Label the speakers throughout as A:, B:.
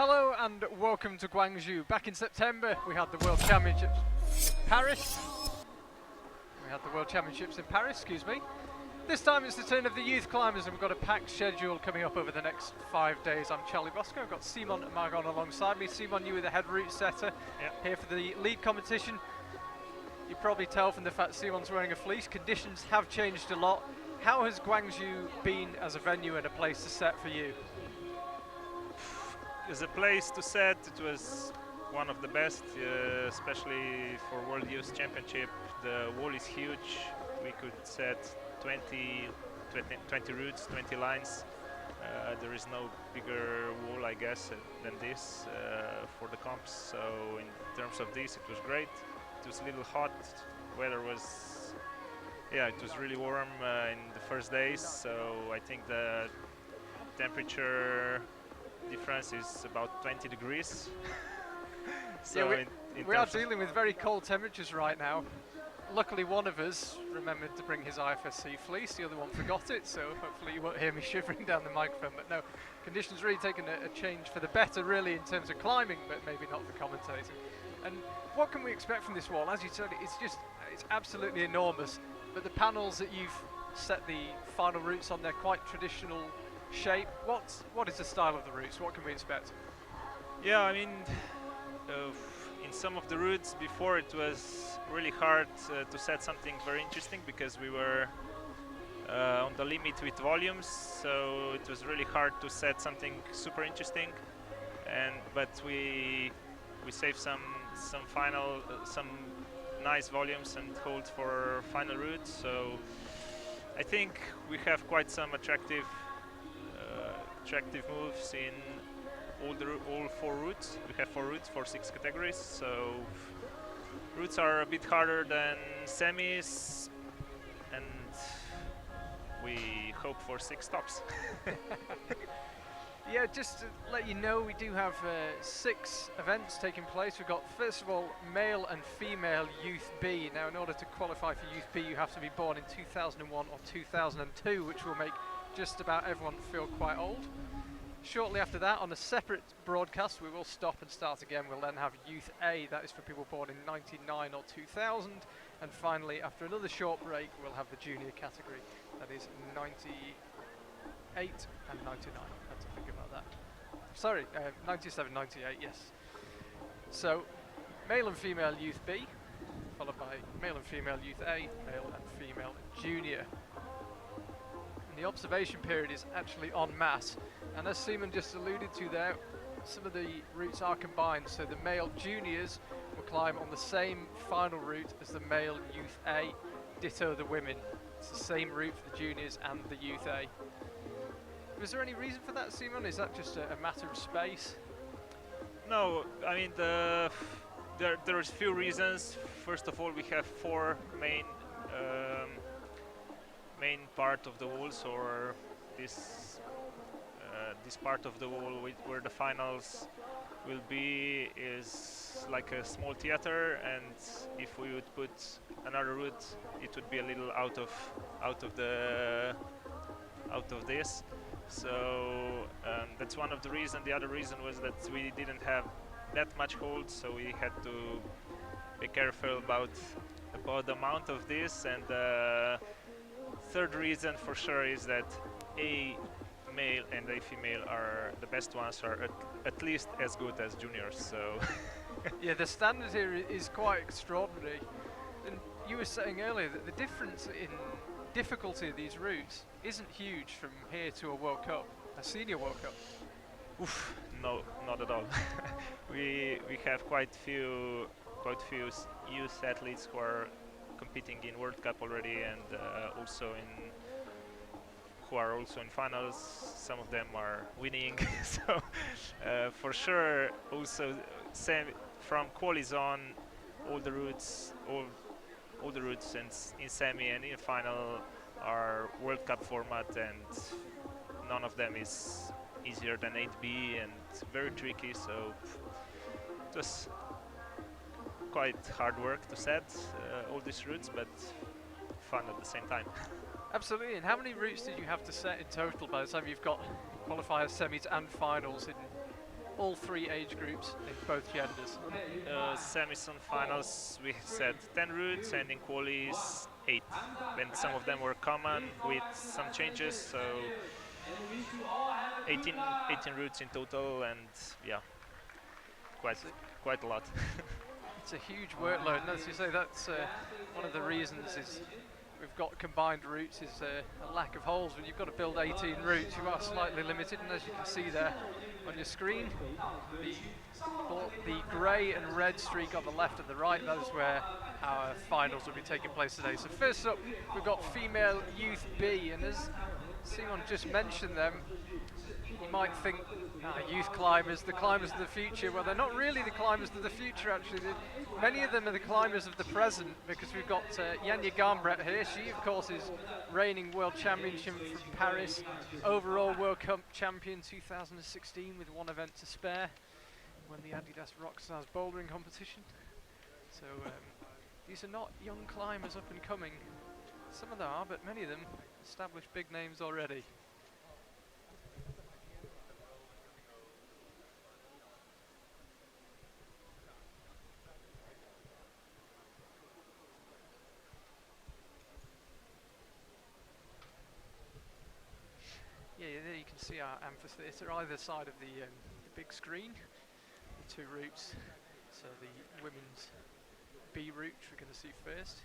A: Hello and welcome to Guangzhou. Back in September we had the World Championships in Paris. Excuse me. This time it's the turn of the youth climbers and we've got a packed schedule coming up over the next 5 days. I'm Charlie Bosco, I've got Simon Margon alongside me. Simon, you were the head route setter here for the lead competition. You probably tell from the fact Simon's wearing a fleece, conditions have changed a lot. How has Guangzhou been as a venue and a place to set for you?
B: As a place to set, it was one of the best, especially for World Youth Championship. The wall is huge. We could set 20 routes, 20 lines. There is no bigger wall, I guess, than this for the comps. So in terms of this, it was great. It was a little hot. Weather was, it was really warm in the first days. So I think the temperature difference is about 20 degrees. So
A: we are dealing with very cold temperatures right now. Luckily one of us remembered to bring his IFSC fleece, the other one forgot it, so hopefully you won't hear me shivering down the microphone. But no, conditions really taken a change for the better really in terms of climbing, but maybe not for commentating. And what can we expect from this wall? As you said, it's absolutely enormous, but the panels that you've set the final routes on, they're quite traditional shape. What is the style of the routes? What can we expect?
B: Yeah, I mean, in some of the routes before it was really hard to set something very interesting because we were on the limit with volumes, so it was really hard to set something super interesting. But we saved some nice volumes and holds for final routes. So I think we have quite some attractive moves in all 4 routes. We have 4 routes for 6 categories, so routes are a bit harder than semis, and we hope for 6 stops.
A: Yeah, just to let you know, we do have 6 events taking place. We've got, first of all, male and female Youth B. Now, in order to qualify for Youth B, you have to be born in 2001 or 2002, which will make just about everyone feel quite old. Shortly after that, on a separate broadcast, we will stop and start again. We'll then have Youth A, that is for people born in 99 or 2000. And finally, after another short break, we'll have the junior category, that is 98 and 99. I had to think about that. Sorry, 97, 98, yes. So, male and female Youth B, followed by male and female Youth A, male and female junior. The observation period is actually en masse, and as Simon just alluded to there, some of the routes are combined, so the male juniors will climb on the same final route as the male Youth A, ditto the women. It's the same route for the juniors and the Youth A. Was there any reason for that, Simon? Is that just a matter of space?
B: No, I mean there's few reasons. First of all, we have 4 main part of the walls, or this part of the wall where the finals will be is like a small theater, and if we would put another route, it would be a little out of this. So that's one of the reasons. The other reason was that we didn't have that much hold, so we had to be careful about the amount of this. And third reason for sure is that a male and a female are the best ones, are at least as good as juniors. So
A: yeah, the standard here is quite extraordinary. And you were saying earlier that the difference in difficulty of these routes isn't huge from here to a World Cup, a senior World Cup.
B: Oof, no, not at all. we have quite few youth athletes who are competing in World Cup already, and who are also in finals. Some of them are winning. So for sure, also from qualis on, all the routes in semi and in final are World Cup format, and none of them is easier than 8B and very tricky. So it was quite hard work to set all these routes, but fun at the same time.
A: Absolutely. And how many routes did you have to set in total by the time you've got qualifiers, semis and finals in all 3 age groups in both genders.
B: Semis and finals we set 10 routes, and in qualies 8. And some of them were common with some changes, so 18 routes in total, and yeah, quite a lot.
A: It's a huge workload, and as you say, that's one of the reasons is we've got combined routes is a lack of holes. When you've got to build 18 routes, you are slightly limited, and as you can see there on your screen, the grey and red streak on the left and the right, that is where our finals will be taking place today. So first up, we've got female youth B, and as Simon just mentioned them, you might think youth climbers, the climbers of the future. Well, they're not really the climbers of the future, actually. Many of them are the climbers of the present, because we've got Janja Garnbret here. She, of course, is reigning world championship from Paris, overall World Cup champion 2016 with 1 event to spare, won the Adidas Rockstars bouldering competition. So these are not young climbers up and coming. Some of them are, but many of them established big names already. Yeah, there you can see our amphitheatre either side of the big screen, the 2 routes. So the women's B route, which we're going to see first,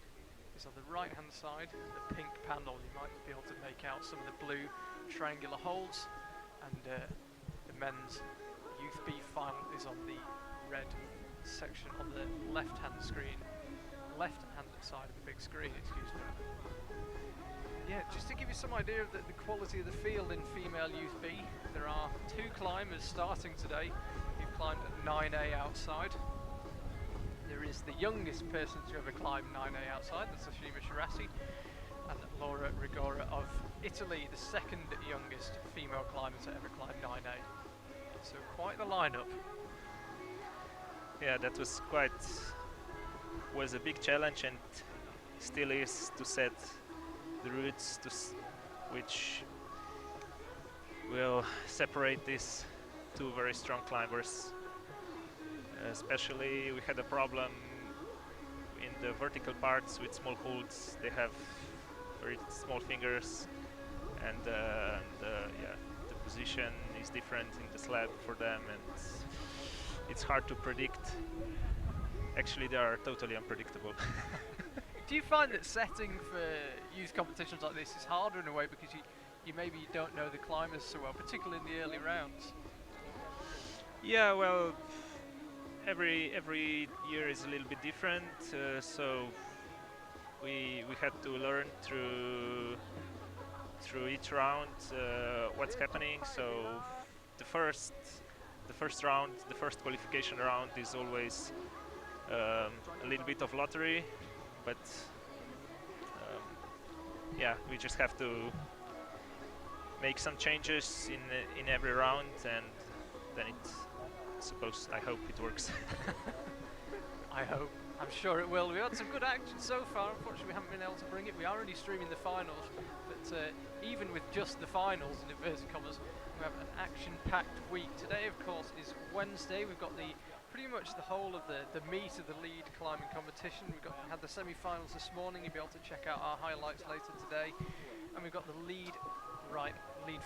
A: is on the right hand side, the pink panel. You might be able to make out some of the blue triangular holes, and the men's youth B final is on the red section on the left hand side of the big screen, excuse me. Yeah, just to give you some idea of the quality of the field in female youth B, there are 2 climbers starting today who've climbed at 9A outside. There is the youngest person to ever climb 9A outside, that's Ashima Shirasi, and Laura Rigora of Italy, the 2nd youngest female climber to ever climb 9A. So quite the lineup.
B: Yeah, that was a big challenge, and still is, to set the routes which will separate these 2 very strong climbers. Especially we had a problem in the vertical parts with small holds. They have very small fingers, and yeah, the position is different in the slab for them, and it's hard to predict. Actually, they are totally unpredictable.
A: Do you find that setting for youth competitions like this is harder in a way because you maybe don't know the climbers so well, particularly in the early rounds?
B: Yeah, well, every year is a little bit different, so we had to learn through each round what's happening. So the first round, the first qualification round, is always a little bit of lottery. But yeah, we just have to make some changes in every round, and then I hope it works.
A: I hope. I'm sure it will. We had some good action so far. Unfortunately, we haven't been able to bring it. We are only streaming the finals, but even with just the finals, in inverted commas, we have an action-packed week. Today, of course, is Wednesday. We've got pretty much the whole of the meat of the lead climbing competition. We had the semi-finals this morning. You'll be able to check out our highlights later today, and we've got the lead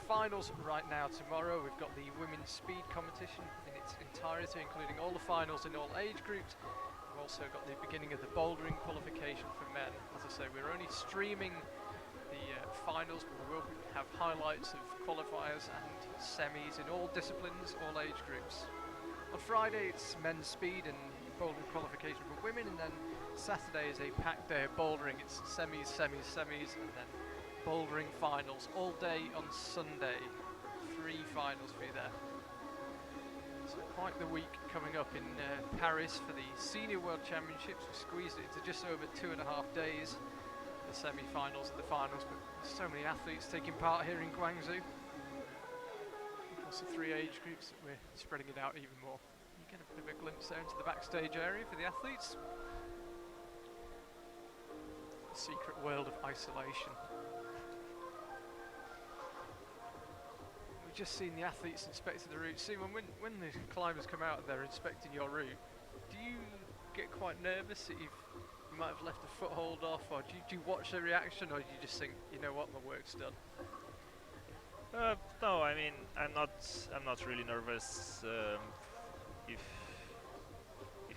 A: finals right now tomorrow. We've got the women's speed competition in its entirety, including all the finals in all age groups. We've also got the beginning of the bouldering qualification for men. As I say, we're only streaming the finals, but we will have highlights of qualifiers and semis in all disciplines, all age groups. On Friday it's men's speed and bouldering qualification for women, and then Saturday is a packed day of bouldering. It's semis, and then bouldering finals all day on Sunday. 3 finals for you there. So quite the week coming up in Paris for the Senior World Championships. We squeezed it into just over 2.5 days, the semi-finals and the finals, but so many athletes taking part here in Guangzhou. Across the 3 age groups, that we're spreading it out even more. You get a bit of a glimpse there into the backstage area for the athletes. The secret world of isolation. We just seen the athletes inspecting the route. See, when the climbers come out and they're inspecting your route, do you get quite nervous that you might have left a foothold off, or do you watch their reaction, or do you just think, you know what, my work's done?
B: No, I mean, I'm not really nervous if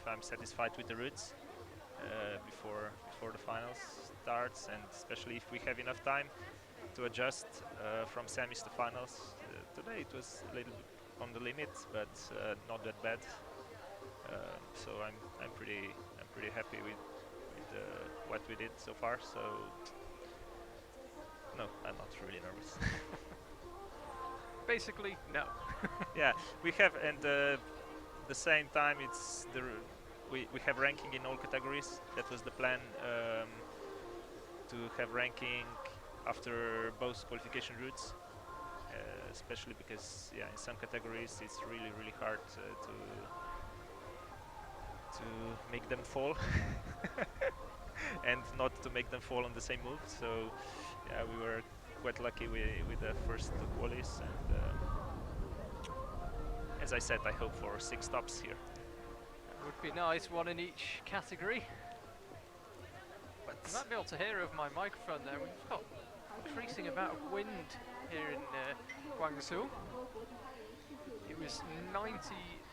B: I'm satisfied with the routes before the finals starts, and especially if we have enough time to adjust from semis to finals. Today it was a little bit on the limit, but not that bad. So I'm pretty happy with what we did so far. So no, I'm not really nervous.
A: Basically, no.
B: Yeah, we have, and the same time we have ranking in all categories. That was the plan, to have ranking after both qualification routes, especially because in some categories it's really hard to make them fall and not to make them fall on the same move. So yeah, we were quite lucky with the first two qualies, and as I said, I hope for 6 stops here.
A: That would be nice, one in each category. But you might be able to hear over my microphone there, we've got increasing amount of wind here in Guangzhou. It was 90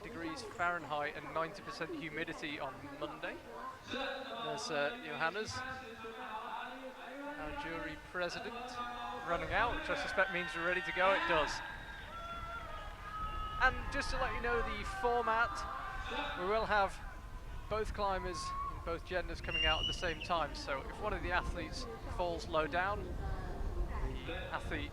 A: degrees Fahrenheit and 90% humidity on Monday. There's Johannes, our jury president, running out, which I suspect means we're ready to go. It does. And just to let you know the format, we will have both climbers in both genders coming out at the same time. So if one of the athletes falls low down, the athlete,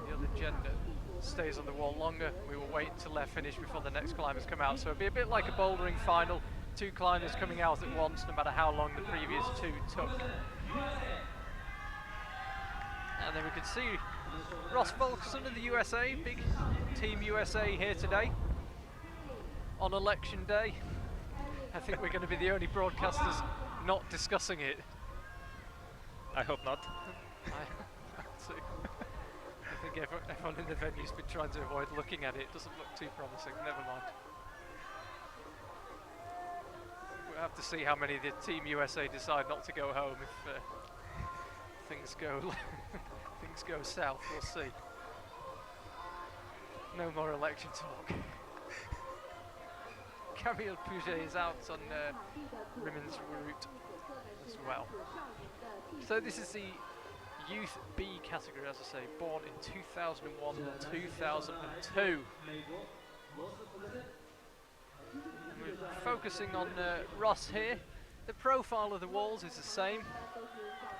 A: the other gender, stays on the wall longer. We will wait until they're finished before the next climbers come out. So it'll be a bit like a bouldering final, 2 climbers coming out at once, no matter how long the previous 2 took. And then we can see Ross Volkerson of the USA, big Team USA here today on election day. I think we're going to be the only broadcasters not discussing it.
B: I hope not.
A: I think everyone in the venue's been trying to avoid looking at it. It doesn't look too promising, never mind. We'll have to see how many of the Team USA decide not to go home if things go things go south. We'll see. No more election talk. Camille Pouget is out on women's route as well. So this is the Youth B category, as I say, born in 2001 and 2002. We're focusing on Ross here. The profile of the walls is the same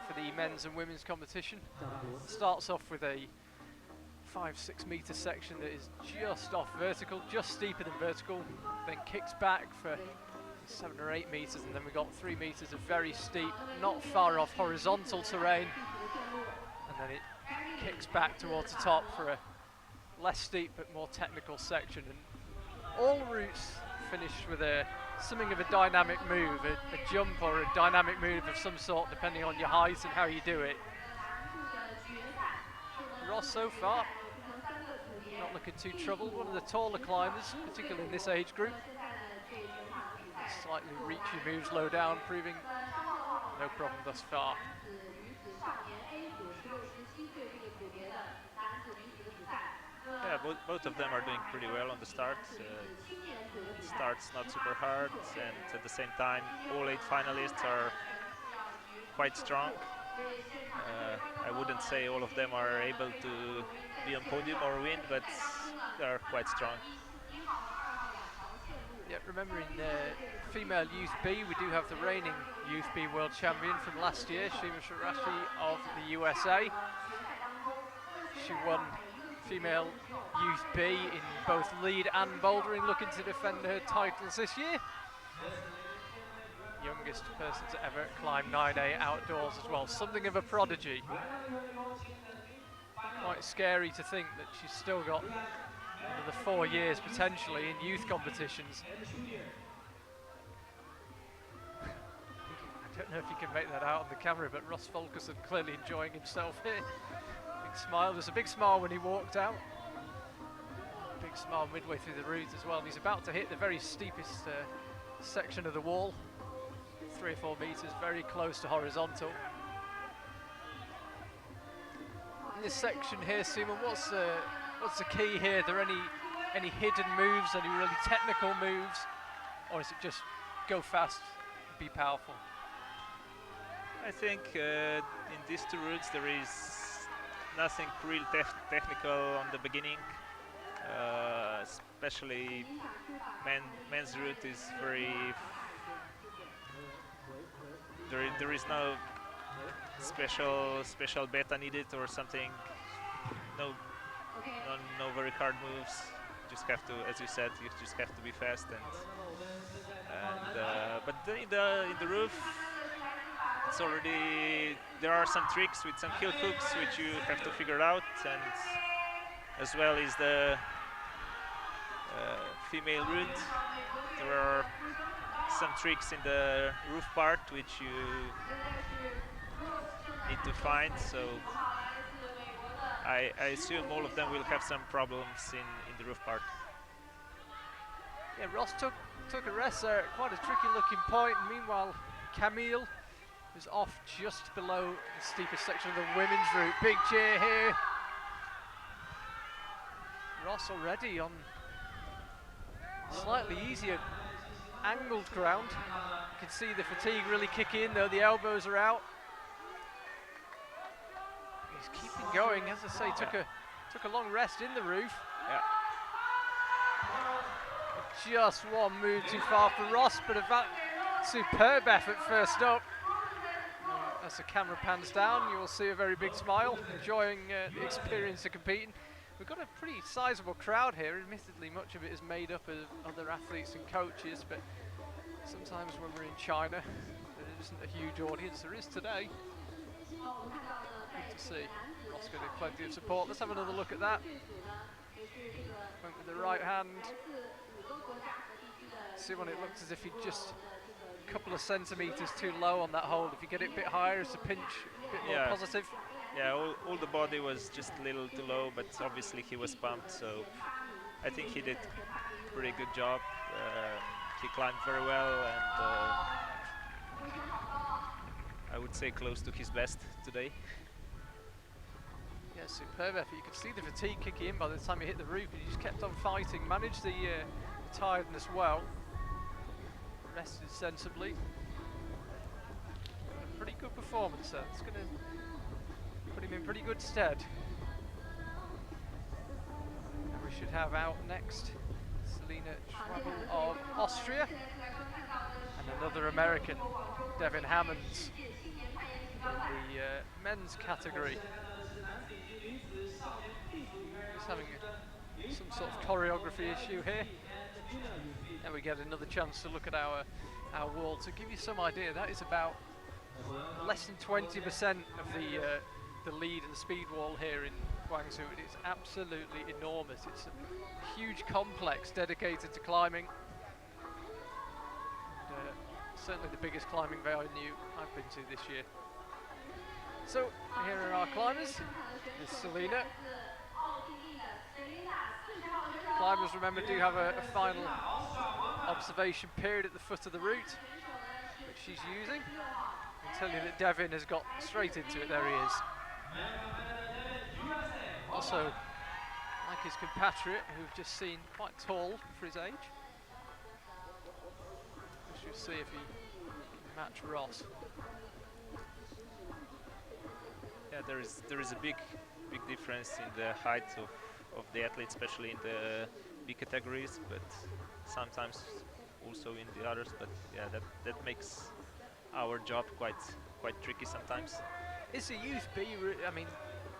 A: for the men's and women's competition. Starts off with a 5-6 meter section that is just off vertical, just steeper than vertical, then kicks back for 7 or 8 meters, and then we've got 3 meters of very steep, not far off horizontal terrain, and then it kicks back towards the top for a less steep but more technical section. And all routes finish with something of a dynamic move, a jump or a dynamic move of some sort, depending on your height and how you do it. Ross so far not looking too troubled. One of the taller climbers, particularly in this age group. Slightly reachy moves low down, proving no problem thus far.
B: Yeah, both of them are doing pretty well on the start. Start's not super hard, and at the same time, all 8 finalists are quite strong. I wouldn't say all of them are able to be on podium or win, but they are quite strong.
A: Yeah, remember in female Youth B, we do have the reigning Youth B world champion from last year, Shima Shirashi of the USA. She won female Youth B in both lead and bouldering, looking to defend her titles this year. Youngest person to ever climb 9A outdoors as well. Something of a prodigy. Quite scary to think that she's still got another 4 years potentially in youth competitions. I don't know if you can make that out on the camera, but Ross Volkerson clearly enjoying himself here. Big smile. There's a big smile when he walked out. Big smile midway through the route as well. And he's about to hit the very steepest section of the wall, 3 or 4 meters, very close to horizontal. In this section here, Simon, what's the key here? Are there any hidden moves, any really technical moves, or is it just go fast, be powerful?
B: I think in these two routes there is nothing real technical on the beginning. Especially men's route is very. There is no special beta needed or something. No very hard moves. Just have to, as you said, you just have to be fast but in the roof, it's already there are some tricks with some heel hooks which you have to figure out, and as well as the female route, there are some tricks in the roof part which you need to find. So I assume all of them will have some problems in the roof part.
A: Yeah, Ross took a rest there at quite a tricky looking point. Meanwhile, Camille was off just below the steepest section of the women's route. Big cheer here. Ross already on slightly easier angled ground. You can see the fatigue really kick in though, the elbows are out. He's keeping going, as I say, took a long rest in the roof.
B: Yeah.
A: Just one move too far for Ross, but a superb effort first up. As the camera pans down, you will see a very big smile, enjoying the experience of competing. We've got a pretty sizable crowd here. Admittedly, much of it is made up of other athletes and coaches, but sometimes when we're in China, there isn't a huge audience. There is today. Good to see. Ross getting plenty of support. Let's have another look at that. Went with the right hand. See when it looks as if he just a couple of centimeters too low on that hold. If you get it a bit higher, it's a pinch, a bit more positive.
B: Yeah, all the body was just a little too low, but obviously he was pumped, so I think he did a pretty good job. He climbed very well, and I would say close to his best today.
A: Yeah, superb effort. You could see the fatigue kicking in by the time he hit the roof, and he just kept on fighting, managed the tiredness well, rested sensibly. A pretty good performance there. It's going to put him in pretty good stead. And we should have out next Selina Schwabel of Austria and another American, Devin Hammonds, in the men's category. Just having some sort of choreography issue here. And we get another chance to look at our wall. To give you some idea, that is about less than 20% of the lead and speed wall here in Guangzhou. It is absolutely enormous. It's a huge complex dedicated to climbing. And, certainly the biggest climbing venue I've been to this year. So here are our climbers. This is Selina. Climbers, remember, do have a final observation period at the foot of the route, which she's using. I can tell you that Devin has got straight into it. There he is. Also, like his compatriot, who we've just seen, quite tall for his age. We should see if he can match Ross.
B: Yeah, there is a big difference in the height of the athletes, especially in the big categories, but sometimes also in the others. But yeah, that makes our job quite tricky sometimes.
A: Is the Youth B? I mean,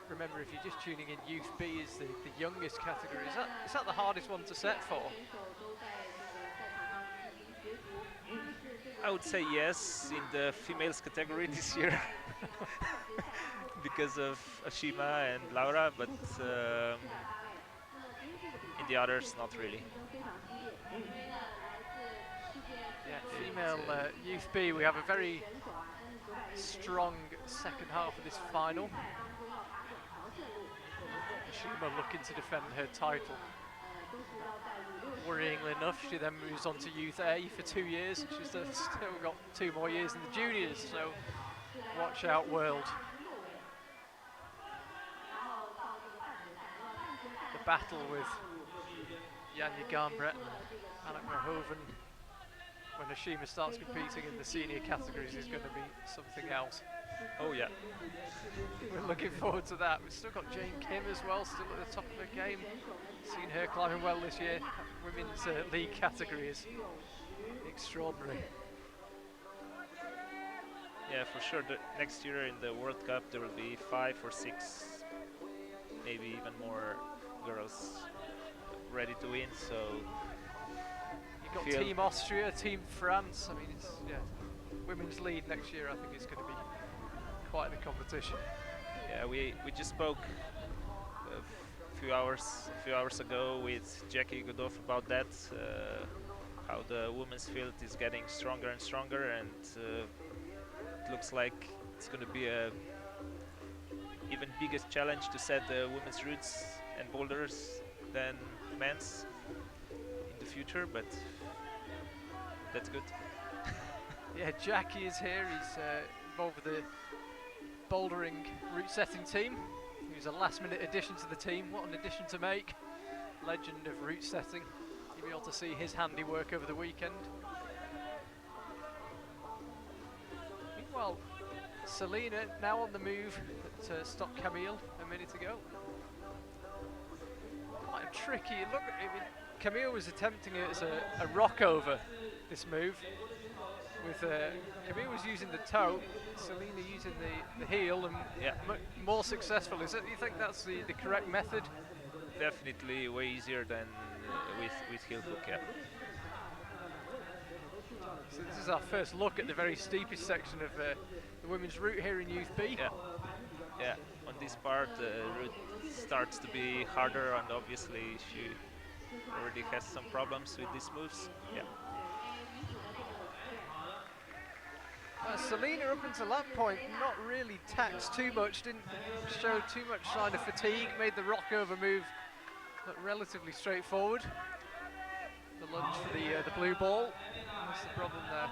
A: remember, if you're just tuning in, Youth B is the youngest category. Is that the hardest one to set for?
B: I would say yes in the females category this year. Because of Ashima and Laura, but in the others, not really.
A: Yeah, female Youth B, we have a very strong second half of this final. Ashima looking to defend her title. Worryingly enough, she then moves on to Youth A for 2 years. She's still got 2 more years in the juniors, so watch out, world. The battle with Janja Garnbret and Annette Verhoeven when Ashima starts competing in the senior categories is going to be something else.
B: Oh yeah.
A: We're looking forward to that. We've still got Jane Kim as well, still at the top of her game. Seen her climbing well this year. Women's league category is extraordinary.
B: Yeah, for sure. Next year in the World Cup there will be 5 or 6, maybe even more girls ready to win. So
A: you've got Team Austria, Team France. I mean, it's women's lead next year. I think it's going to be quite the competition.
B: Yeah, we just spoke a few hours ago with Jackie Godolph about that. How the women's field is getting stronger and stronger, and it looks like it's going to be a even biggest challenge to set the women's routes and boulders than men's in the future, but that's good.
A: Yeah, Jackie is here. He's involved with the bouldering route setting team. He was a last minute addition to the team. What an addition to make. Legend of route setting. You'll be able to see his handiwork over the weekend. Meanwhile, Selena now on the move to stop Camille a minute ago. Quite a tricky look. I mean, Camille was attempting it as a rock over, this move. With Camille was using the toe, Selena using the heel, and more successful. Is it? You think that's the correct method?
B: Definitely way easier than with heel hook. Yeah.
A: So this is our first look at the very steepest section of the women's route here in Youth B.
B: Yeah. Yeah. On this part, the route starts to be harder, and obviously she already has some problems with these moves. Yeah.
A: Selena up until that point not really taxed too much, didn't show too much sign of fatigue, made the rock over move look relatively straightforward. The lunge for the blue ball, that's the problem there.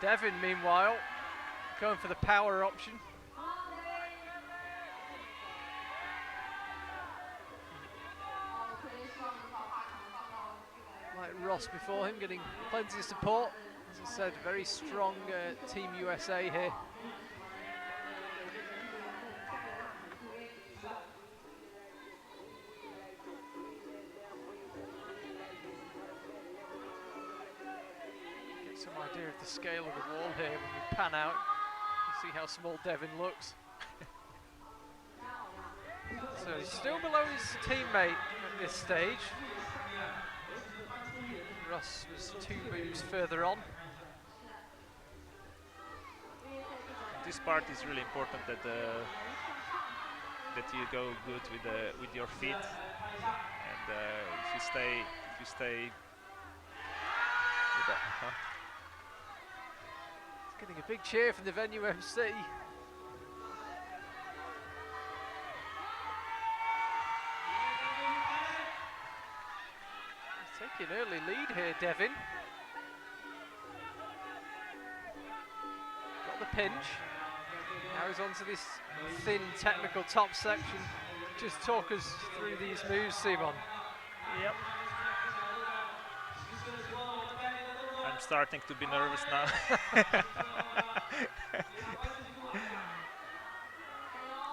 A: Devin meanwhile going for the power option. Like Ross before him, getting plenty of support. As I said, very strong Team USA here. Get some idea of the scale of the wall here when we pan out. You see how small Devin looks. So he's still below his teammate at this stage. Russ was 2 moves further on.
B: This part is really important that that you go good with your feet, and if you stay with that.
A: It's getting a big cheer from the venue MC. He's taking early lead here, Devin. Got the pinch. Now he's onto this thin technical top section. Just talk us through these moves, Simon.
B: Yep. I'm starting to be nervous now.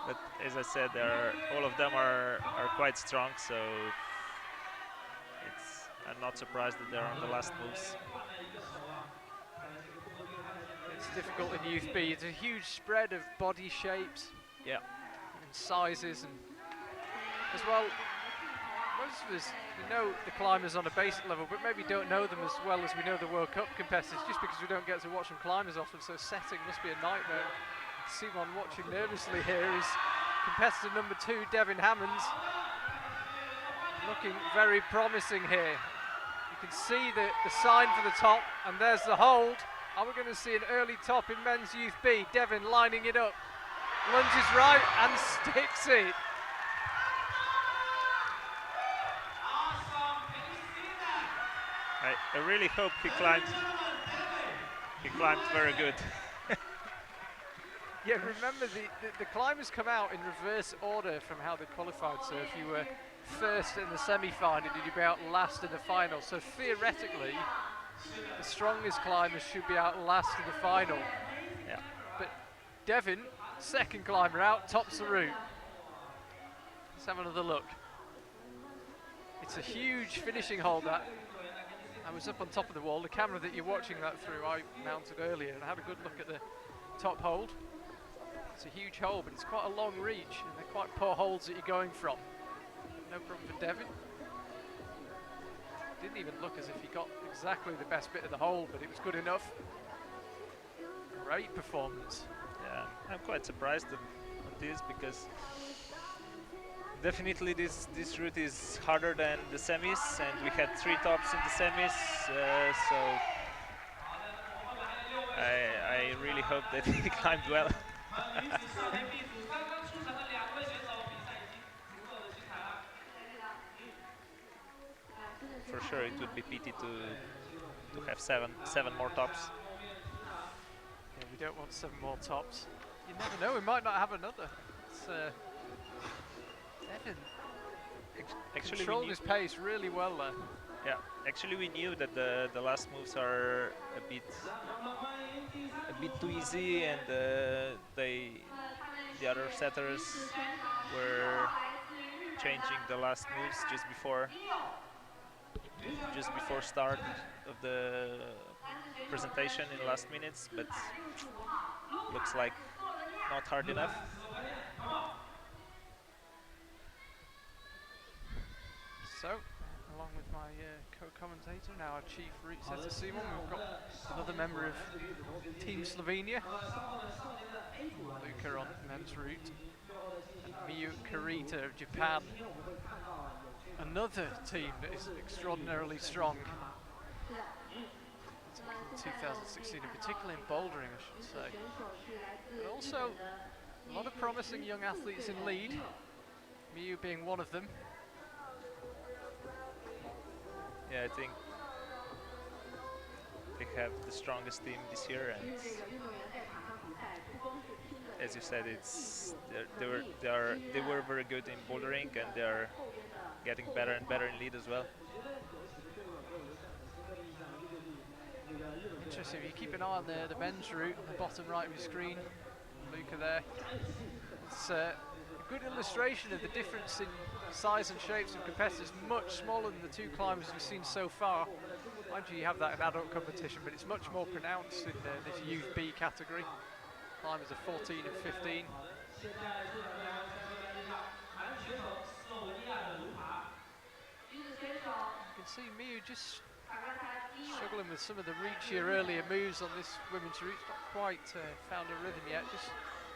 B: But as I said, all of them are quite strong, so I'm not surprised that they're on the last moves.
A: It's difficult in Youth B. It's a huge spread of body shapes, and sizes, and as well, most of us know the climbers on a basic level, but maybe don't know them as well as we know the World Cup competitors, just because we don't get to watch them climb as often. So setting must be a nightmare. Simon watching nervously here is competitor number 2, Devin Hammonds, looking very promising here. You can see the sign for the top, and there's the hold. Are we going to see an early top in men's Youth B? Devin lining it up, lunges right and sticks it.
B: I really hope he climbed. He climbed very good.
A: Yeah, remember the climbers come out in reverse order from how they qualified. So if you were first in the semi-final, you'd be out last in the final. So theoretically, the strongest climbers should be out last in the final.
B: Yeah.
A: But Devin, second climber out, tops the route. Let's have another look. It's a huge finishing hold that. I was up on top of the wall. The camera that you're watching that through, I mounted earlier, and I had a good look at the top hold. It's a huge hole, but it's quite a long reach, and they're quite poor holds that you're going from. No problem for Devin. Didn't even look as if he got exactly the best bit of the hole, but it was good enough. Great performance.
B: Yeah, I'm quite surprised on this because definitely this route is harder than the semis, and we had 3 tops in the semis, so I really hope that he climbed well. For sure, it would be pity to have seven more tops.
A: Yeah, we don't want 7 more tops. You never know, we might not have another. It's, Devin
B: Actually,
A: controlled his pace really well there.
B: Yeah, actually we knew that the last moves are a bit too easy, and the other setters were changing the last moves just before start of the presentation in the last minutes, but looks like not hard enough.
A: So, along with my co-commentator, now our chief route setter Simon, we've got another member of Team Slovenia, Luca on men's route, and Miyu Kurita of Japan. Another team that is extraordinarily strong. In 2016, and particularly in bouldering, I should say. But also, a lot of promising young athletes in lead, Miyu being one of them.
B: Yeah, I think they have the strongest team this year, and as you said, they were very good in bouldering, and they are getting better and better in lead as well.
A: Interesting, if you keep an eye on the men's route on the bottom right of your screen, Luca there. It's a good illustration of the difference in size and shapes of competitors, much smaller than the 2 climbers we've seen so far. Mind you, you have that in adult competition, but it's much more pronounced in this youth B category. Climbers are 14 and 15. You can see Miyu just struggling with some of the reachier earlier moves on this women's route. Not quite found a rhythm yet. Just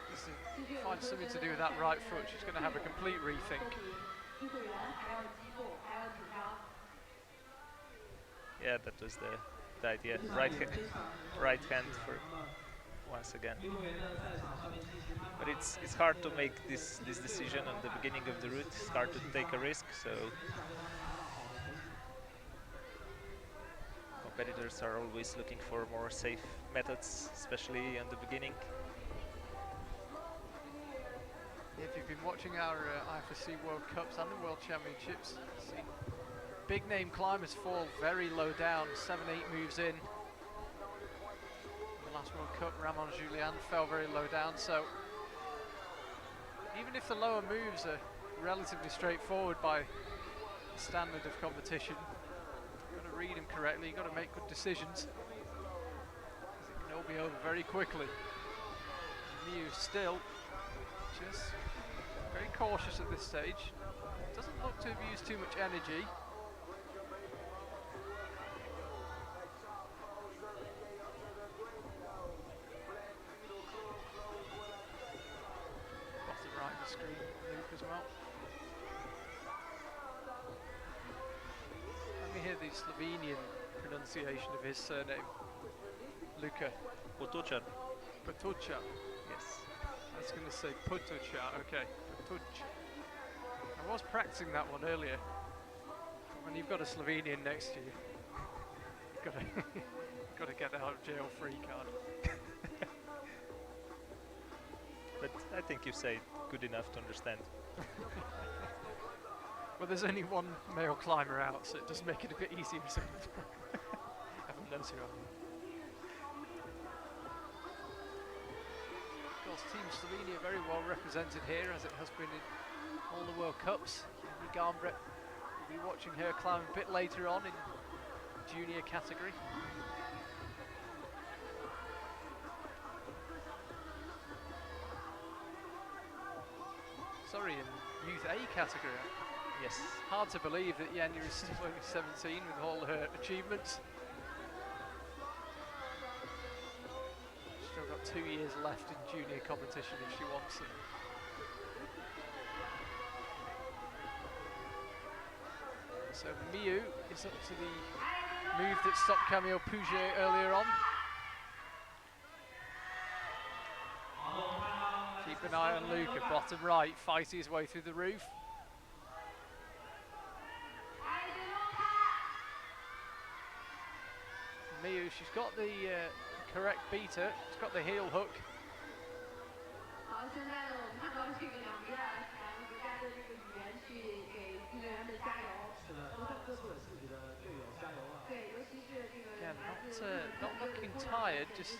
A: needs to find something to do with that right foot. She's going to have a complete rethink.
B: Yeah, that was the idea. Right hand for once again. But it's hard to make this decision on the beginning of the route. It's hard to take a risk, so competitors are always looking for more safe methods, especially in the beginning.
A: If you've been watching our IFSC World Cups and the World Championships, seen big name climbers fall very low down, 7-8 moves in. The last World Cup, Ramon Julian fell very low down, so even if the lower moves are relatively straightforward by the standard of competition, you've got to read them correctly, you've got to make good decisions, because it can all be over very quickly. Miyu still just very cautious at this stage. Doesn't look to have used too much energy. Bottom right of the screen, Luke as well. Let me hear the Slovenian pronunciation of his surname. Luka.
B: Potočar.
A: Potočar.
B: Yes.
A: I was going to say Potočar, okay. Potočar. I was practicing that one earlier. When you've got a Slovenian next to you. got to got to get the out of jail free card.
B: But I think you say good enough to understand.
A: Well, there's only one male climber out, so it does make it a bit easier. Everyone knows who I am. Of course, Team Slovenia very well represented here, as it has been in all the World Cups. Jenny Garnbrett will be watching her climb a bit later on in junior category. Sorry, in Youth A category.
B: Yes.
A: Hard to believe that Yenya is still only 17 with all her achievements. Still got 2 years left in junior competition if she wants it. So Miu is up to the move that stopped Camille Pouget earlier on. Keep an eye on Luca, bottom right, fighting his way through the roof. Miu, she's got the correct beater, she's got the heel hook. Again, not looking tired, just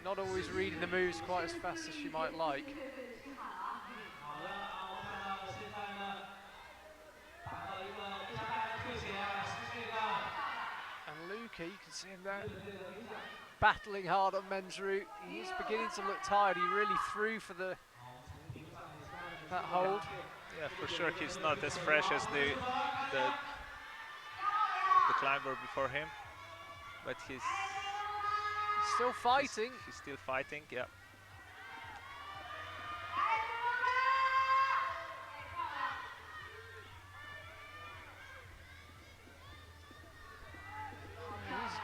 A: not always reading the moves quite as fast as she might like. And Luca, you can see him there, battling hard on men's route. He's beginning to look tired. He really threw for that hold.
B: Yeah, for sure he's not as fresh as the climber before him, but he's
A: still fighting.
B: He's still fighting, yeah.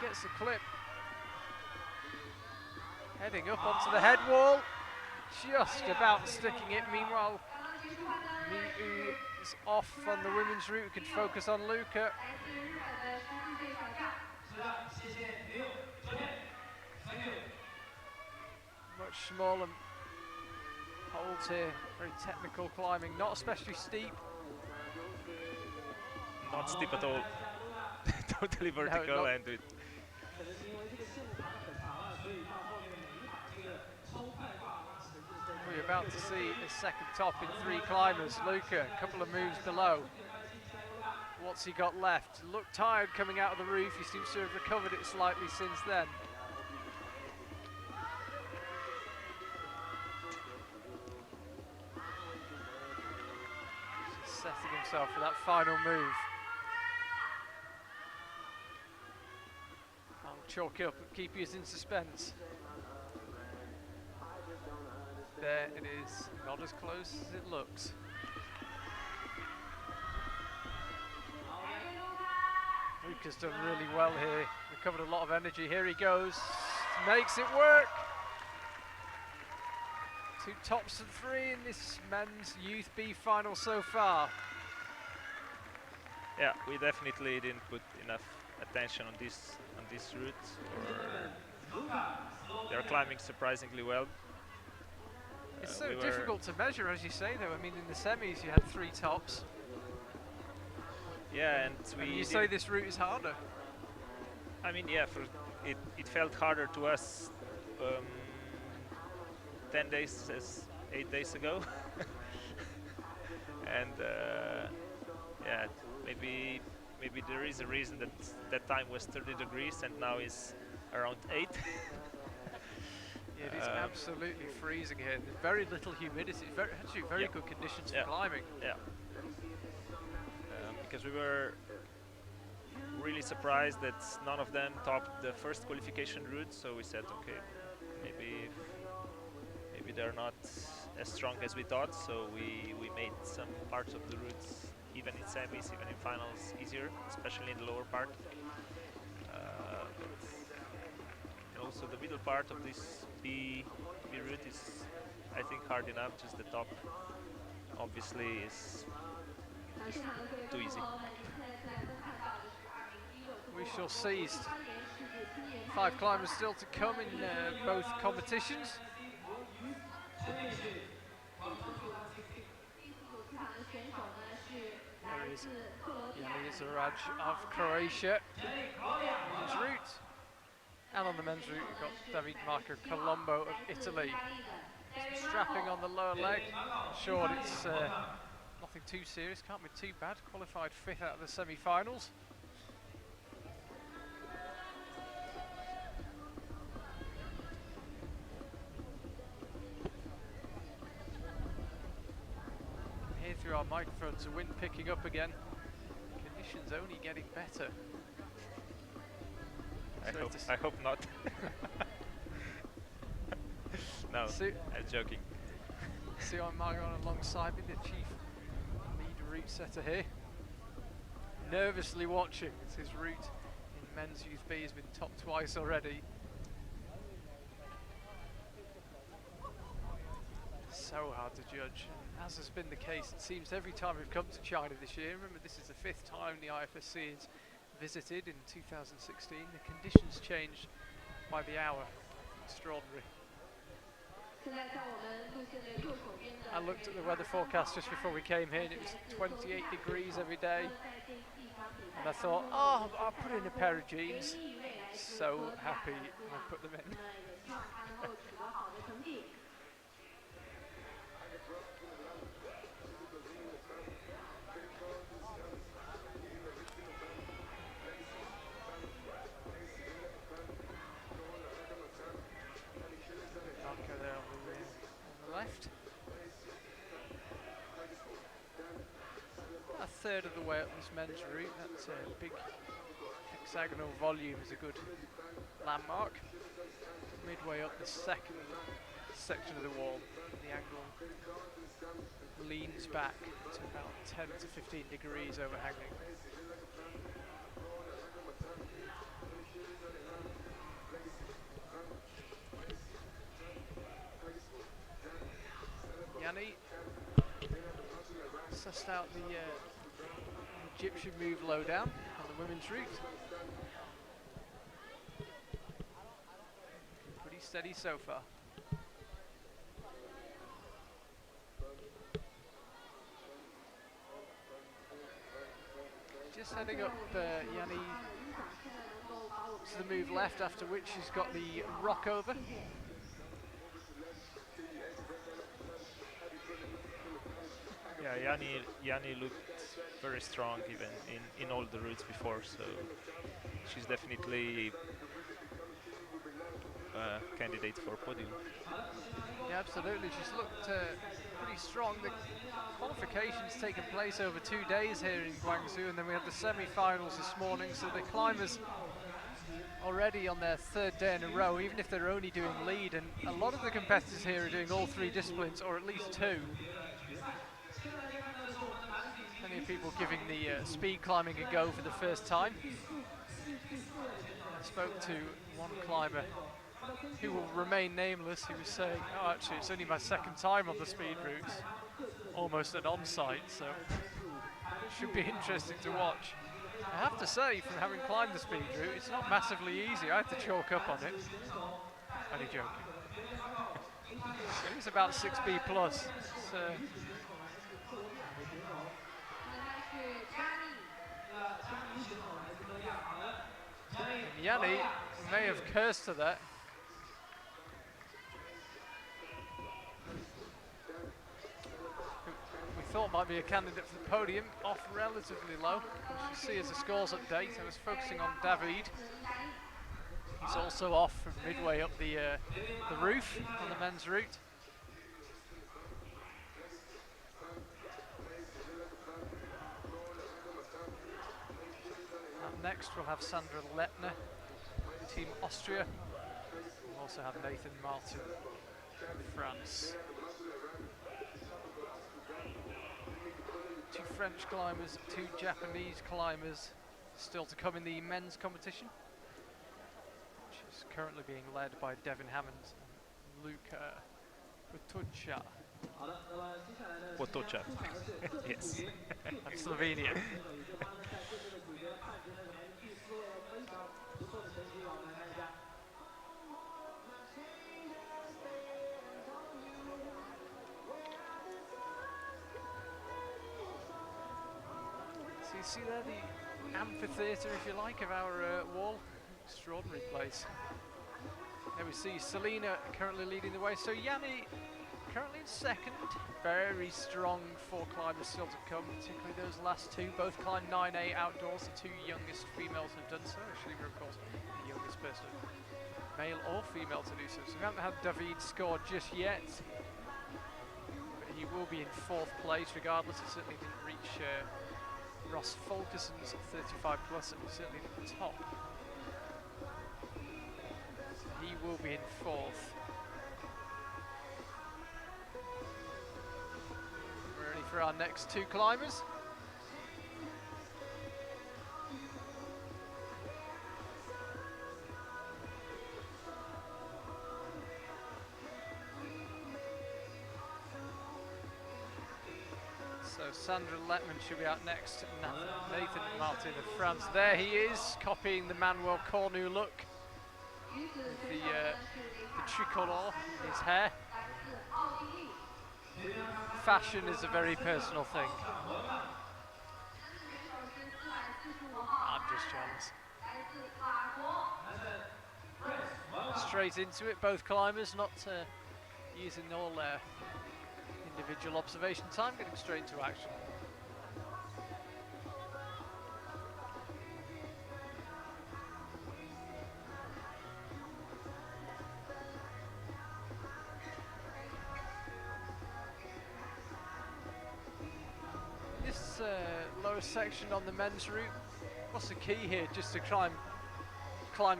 A: He gets the clip. Heading up onto the head wall. Just about sticking it. Meanwhile, Miu is off on the women's route. We can focus on Luca. Much smaller holds here. Very technical climbing, not especially steep.
B: Not steep at all. Totally vertical,
A: no,
B: and it.
A: We're about to see a second top in 3 climbers. Luca, a couple of moves below. What's he got left? Looked tired coming out of the roof. He seems to have recovered it slightly since then. Just setting himself for that final move. I'll chalk it up and keep you in suspense. There it is, not as close as it looks. Luca's done really well here, recovered a lot of energy. Here he goes, makes it work. 2 tops and 3 in this men's Youth B final so far.
B: Yeah, we definitely didn't put enough attention on this route. They're climbing surprisingly well.
A: It's so difficult to measure, as you say, though. I mean, in the semis you had 3 tops.
B: Yeah, and
A: you say this route is harder.
B: I mean, yeah, it felt harder to us 10 days, 8 days ago. And yeah, maybe there is a reason that time was 30 degrees and now is around 8.
A: It is absolutely freezing here. There's very little humidity. Actually very good conditions for climbing.
B: Yeah. Because we were really surprised that none of them topped the first qualification route. So we said, okay, maybe they're not as strong as we thought. So we made some parts of the routes, even in semis, even in finals, easier, especially in the lower part. But also the middle part of this B route is, I think, hard enough. Just the top, obviously, is too easy.
A: We shall see. 5 climbers still to come in both competitions. There is Yanni Zaraj of Croatia, men's route. And on the men's route, we've got David Marco Colombo of Italy. Some strapping on the lower leg. Sure, it's nothing too serious, can't be too bad. Qualified 5th out of the semi-finals. Here through our microphones, the wind picking up again. Conditions only getting better.
B: I hope not. No, I'm joking.
A: Sion Margon alongside me, the chief lead route setter here. Nervously watching as his route in men's Youth B has been topped twice already. So hard to judge, and as has been the case, it seems every time we've come to China this year. Remember, this is the 5th time the IFSC has visited in 2016. The conditions changed by the hour. Extraordinary. I looked at the weather forecast just before we came here and it was 28 degrees every day. And I thought, oh, I'll put in a pair of jeans. So happy I put them in. Left. A third of the way up this men's route. That's a big hexagonal volume is a good landmark. Midway up the second section of the wall, the angle leans back to about 10 to 15 degrees overhanging. Yanni sussed out the Egyptian move low down on the women's route. Pretty steady so far. Just heading up Yanni to the move left, after which she's got the rock over.
B: Yeah, Yanni looked very strong even in all the routes before, so she's definitely a candidate for podium.
A: Yeah, absolutely. She's looked pretty strong. The qualification's taken place over 2 days here in Guangzhou, and then we had the semi-finals this morning, so the climbers already on their 3rd day in a row, even if they're only doing lead, and a lot of the competitors here are doing all 3 disciplines, or at least 2. Many people giving the speed climbing a go for the first time. I spoke to one climber who will remain nameless. He was saying, oh, actually, it's only my 2nd time on the speed routes, almost an on-site, so it should be interesting to watch. I have to say, from having climbed the speed route, it's not massively easy. I had to chalk up on it. Only joking. It is about 6B plus. And Yanni may have cursed to that. We thought might be a candidate for the podium, off relatively low. As you see as the scores update, I was focusing on David. He's also off from midway up the roof on the men's route. Up next we'll have Sandra Lepner, Team Austria. We'll also have Nathan Martin, France. 2 French climbers, 2 Japanese climbers still to come in the men's competition, which is currently being led by Devin Hammond and Luca Potocha.
B: Potocha, yes.
A: That's Slovenian. see there the amphitheatre, if you like, of our wall. Extraordinary place. There we see Selena currently leading the way. So Yanni currently in second. Very strong 4 climbers still to come, particularly those last 2. Both climbed 9A outdoors. The 2 youngest females have done so. Actually, we're of course the youngest person, male or female, to do so. So we haven't had David score just yet. But he will be in 4th place regardless. He certainly didn't reach Ross Fulkerson's 35 plus, and he's certainly at the top. So he will be in 4th. We're ready for our next 2 climbers. So Sandra Letman should be out next. Nathan Martin of France. There he is, copying the Manuel Cornu look. With the tricolor in his hair. Fashion is a very personal thing. I'm just jealous. Straight into it, both climbers, not using all their individual observation time, getting straight into action. This lower section on the men's route, what's the key here? Just to climb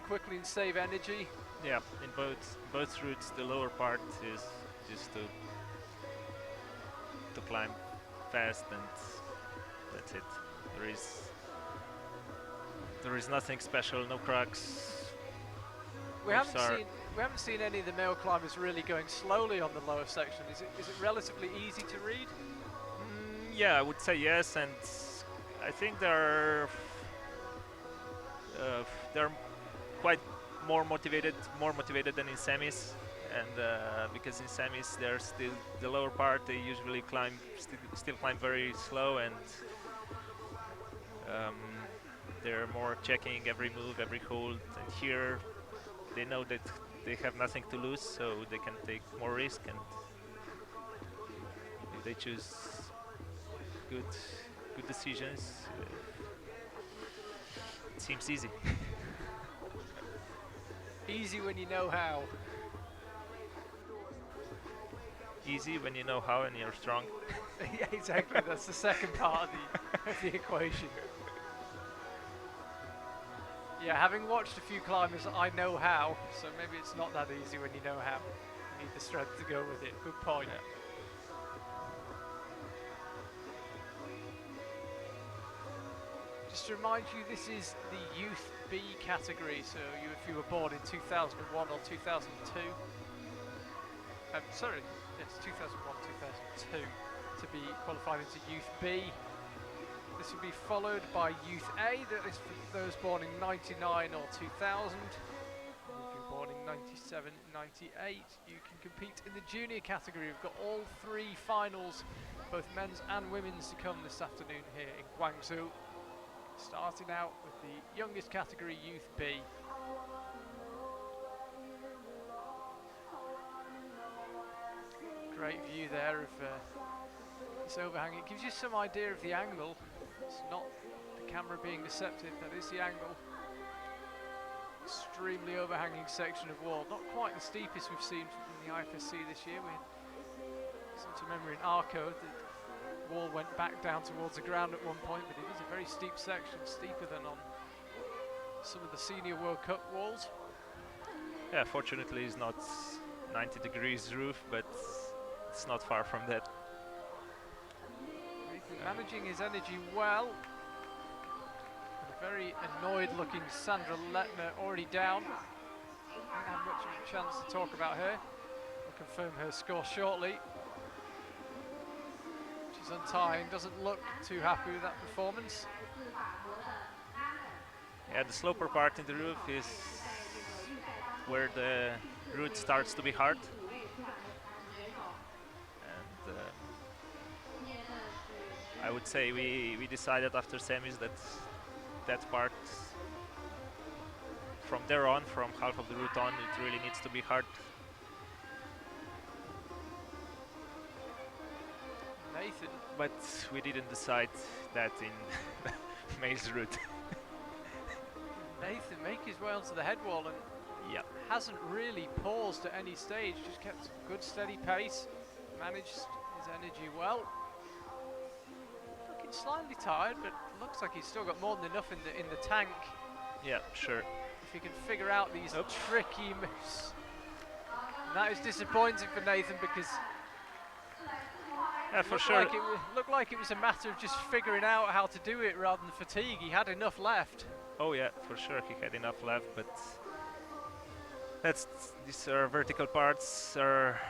A: quickly and save energy?
B: Yeah, in both routes, the lower part is just to climb fast, and that's it. There is nothing special, no cracks.
A: We haven't seen any of the male climbers really going slowly on the lower section. Is it relatively easy to read?
B: Yeah, I would say yes, and I think they're quite more motivated than in semis. And because in semis there's still the lower part, they usually still climb very slow, and they're more checking every move, every hold. And here they know that they have nothing to lose, so they can take more risk, and if they choose good decisions, it seems easy.
A: Easy when you know how.
B: Easy when you know how and you're strong.
A: Yeah, exactly. That's the second part of the equation. Yeah, having watched a few climbers, I know how. So maybe it's not that easy when you know how. You need the strength to go with it. Good point.
B: Yeah.
A: Just to remind you, this is the Youth B category. So if you were born in 2001 or 2002. Sorry. Yes, 2001, 2002 to be qualified into Youth B. This will be followed by Youth A, that is for those born in 99 or 2000. If you're born in 97, 98, you can compete in the junior category. We've got all 3 finals, both men's and women's, to come this afternoon here in Guangzhou. Starting out with the youngest category, Youth B. Great view there of this overhang. It gives you some idea of the angle. It's not the camera being deceptive, that is the angle. Extremely overhanging section of wall. Not quite the steepest we've seen in the IFSC this year. We seem to remember in Arco the wall went back down towards the ground at one point, but it is a very steep section, steeper than on some of the senior World Cup walls.
B: Yeah, fortunately it's not 90 degrees roof, but it's not far from that.
A: Managing his energy well. And a very annoyed looking Sandra Letner already down. Don't have much of a chance to talk about her. We'll confirm her score shortly. She's untying, doesn't look too happy with that performance.
B: Yeah, the sloper part in the roof is where the route starts to be hard. And I would say we decided after semis that that part, from there on, from half of the route on, it really needs to be hard.
A: Nathan.
B: But we didn't decide that in May's route.
A: Nathan making his way onto the head wall and
B: Yeah.
A: hasn't really paused at any stage, just kept good steady pace, managed his energy well. Looking slightly tired, but looks like he's still got more than enough in the tank.
B: Yeah, sure.
A: If he can figure out these tricky moves. And that is disappointing for Nathan because
B: yeah, for sure.
A: Looked like it was a matter of just figuring out how to do it rather than fatigue. He had enough left.
B: Oh yeah, for sure he had enough left, but these vertical parts are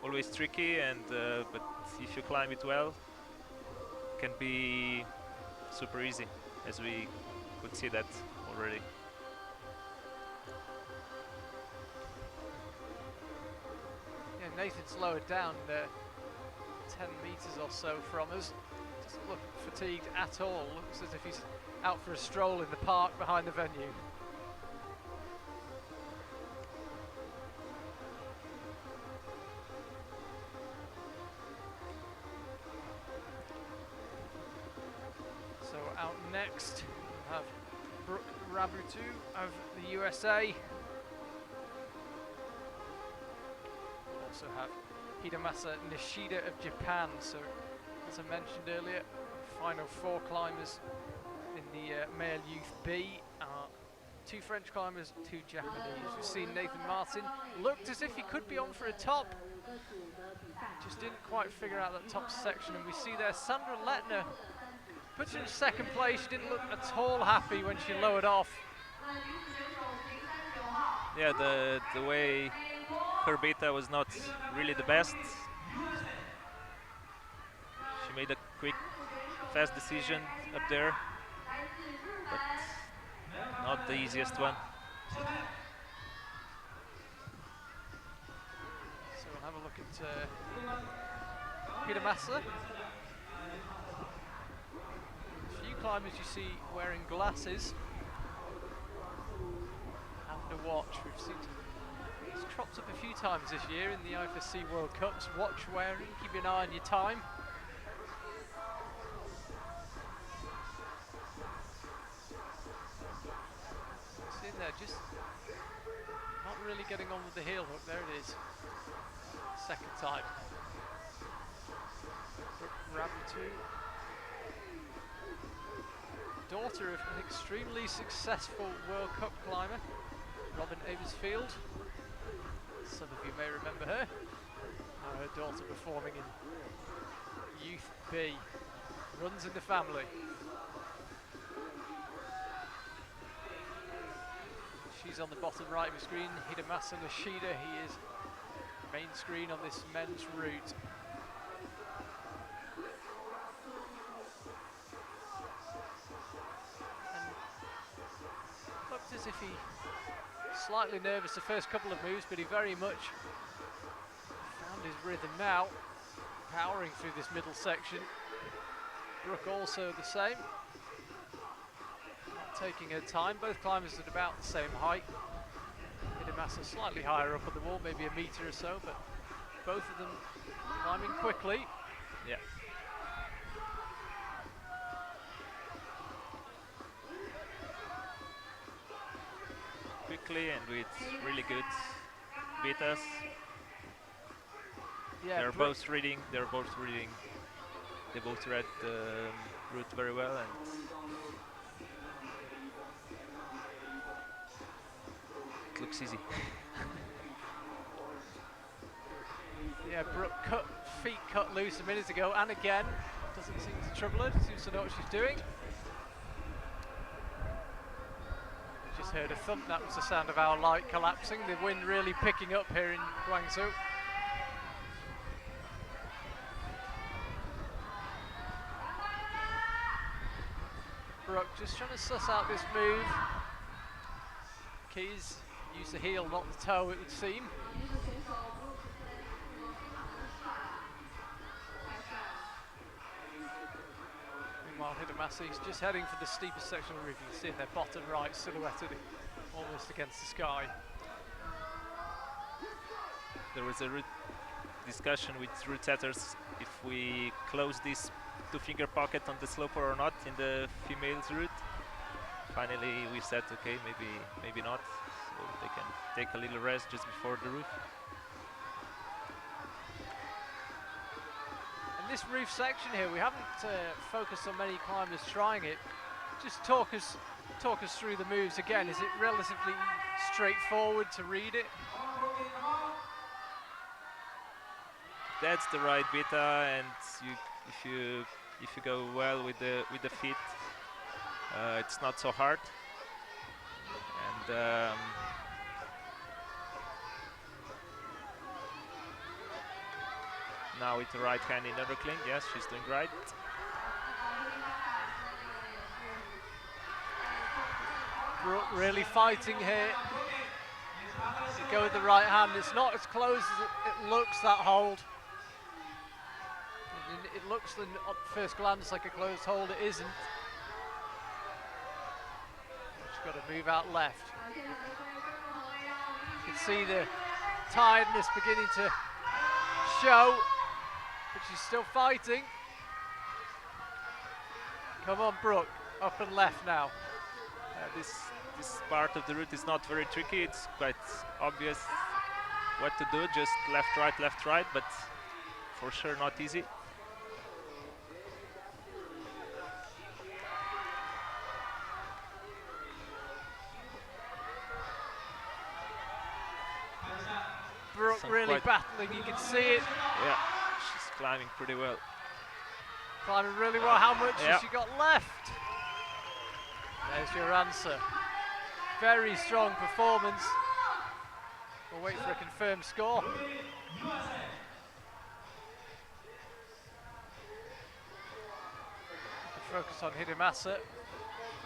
B: always tricky, and but if you climb it well, it can be super easy, as we could see that already.
A: Yeah, Nathan's lowered down 10 meters or so from us. Doesn't look fatigued at all. Looks as if he's out for a stroll in the park behind the venue. So out next we have Brooke Rabutu of the USA. We'll also have Hidemasa Nishida of Japan. So as I mentioned earlier, final 4 climbers in the male youth B are 2 French climbers, 2 Japanese. We've seen Nathan Martin looked as if he could be on for a top, just didn't quite figure out that top section. And we see there Sandra Lettner puts her in 2nd place. She didn't look at all happy when she lowered off.
B: Yeah, the way her beta was not really the best. She made a quick, fast decision up there, but not the easiest one.
A: So we'll have a look at Hidemasa. A few climbers you see wearing glasses. Having to watch. We've seen it's cropped up a few times this year in the IFSC World Cups. Watch wearing, keep an eye on your time. See in there, just not really getting on with the heel hook. There it is. 2nd time. Rabutu, daughter of an extremely successful World Cup climber, Robin Abersfield. Some of you may remember her. Now her daughter performing in Youth B. Runs in the family. She's on the bottom right of the screen. Hidemasa Nishida, he is main screen on this men's route. And looked as if he slightly nervous the first couple of moves, but he very much found his rhythm now, powering through this middle section. Brooke also the same, not taking her time. Both climbers at about the same height. Hidemasa slightly higher up on the wall, maybe a meter or so, but both of them climbing quickly.
B: Yeah. Quickly and with really good betas.
A: Yeah,
B: They're both read the route very well, and it looks easy.
A: Yeah, Brooke feet cut loose a minute ago, and again, doesn't seem to trouble her, seems to know what she's doing. Just heard a thump, that was the sound of our light collapsing, the wind really picking up here in Guangzhou. Brooke just trying to suss out this move. Keys use the heel, not the toe, it would seem. Jamal Hidemasa. He's just heading for the steepest section of the roof. You can see in their bottom right, silhouetted almost against the sky.
B: There was a discussion with route setters if we close this two-finger pocket on the sloper or not in the females route. Finally, we said, okay, maybe not, so they can take a little rest just before the roof.
A: And this roof section here, we haven't focused on many climbers trying it. Just talk us through the moves again. Is it relatively straightforward to read it?
B: That's the right beta, and if you go well with the feet, it's not so hard. And now with the right hand in undercling, yes, she's doing right.
A: Brooke really fighting here. To go with the right hand. It's not as close as it looks, that hold. It looks at first glance like a closed hold, it isn't. She's got to move out left. You can see the tiredness beginning to show, but she's still fighting. Come on, Brooke, up and left now.
B: This part of the route is not very tricky. It's quite obvious what to do, just left, right, but for sure not easy.
A: Brooke really battling, you can see it.
B: Yeah, she's climbing pretty well.
A: Climbing really well. How much has she got left? There's your answer. Very strong performance. We'll wait for a confirmed score. Focus on Hidemasa.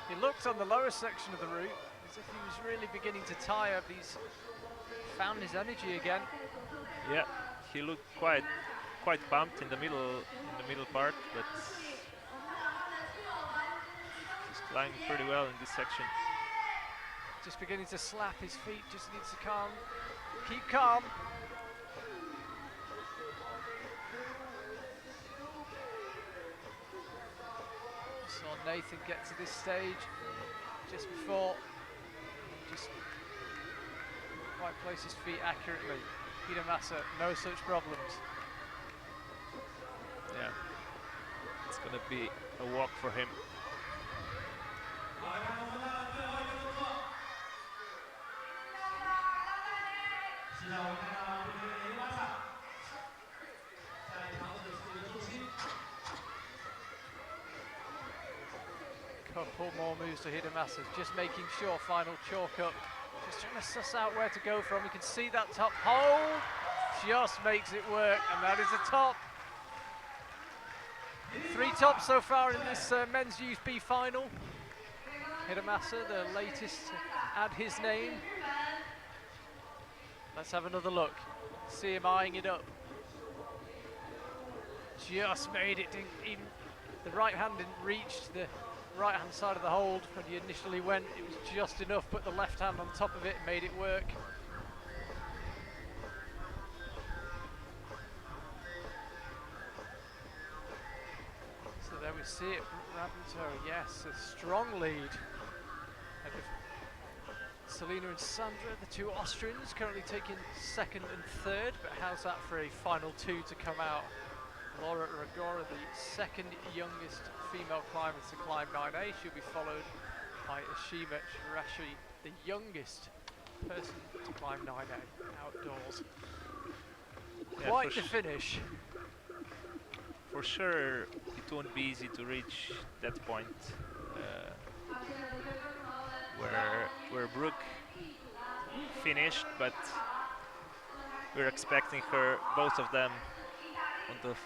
A: He looked on the lower section of the route as if he was really beginning to tire, but he's found his energy again.
B: Yeah, he looked quite pumped in the middle part, but he's climbing pretty well in this section.
A: Just beginning to slap his feet, just needs to keep calm. Saw Nathan get to this stage just before, just quite place his feet accurately. Hidemasa, no such problems.
B: Yeah, it's gonna be a walk for him.
A: Couple more moves to Hidemasa, just making sure, final chalk up. Just trying to suss out where to go from. You can see that top hold, just makes it work, and that is a top. 3 tops so far in this men's Youth B final. Hidemasa, the latest to add his name. Let's have another look. See him eyeing it up. Just made it, even the right hand didn't reach the right hand side of the hold when he initially went. It was just enough, put the left hand on top of it and made it work. So there we see it, Rapunto, yes, a strong lead. Ahead of Selena and Sandra, the 2 Austrians, currently taking 2nd and 3rd, but how's that for a final 2 to come out? Laura Ragora, the 2nd youngest female climber to climb 9A. She'll be followed by Ashima Shirashi, the youngest person to climb 9A outdoors.
B: Yeah,
A: Quite the finish.
B: For sure, it won't be easy to reach that point where Brooke finished, but we're expecting her, both of them, on the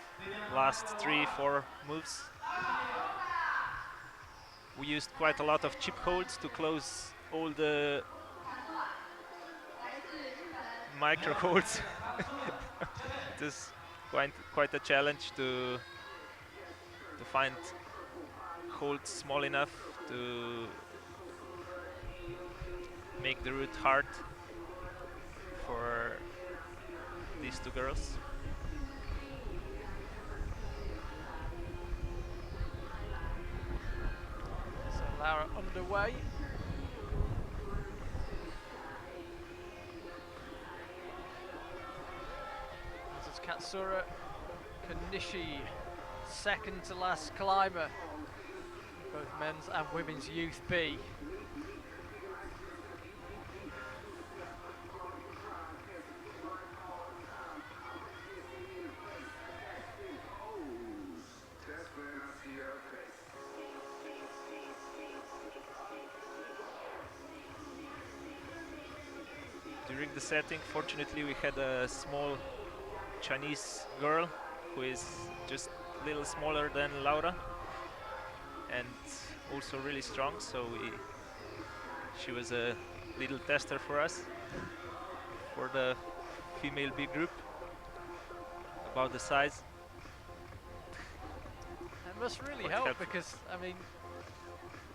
B: last 3-4 moves. We used quite a lot of chip holds to close all the micro holds. It is quite a challenge to find hold small enough to make the route hard for these two girls.
A: So Laura underway. This is Katsura Konishi, second to last climber, both men's and women's Youth B.
B: During the setting, fortunately, we had a small Chinese girl who is just a little smaller than Laura and also really strong, so she was a little tester for us for the female B group, about the size.
A: It must really
B: Quite
A: help
B: helpful.
A: because, I mean,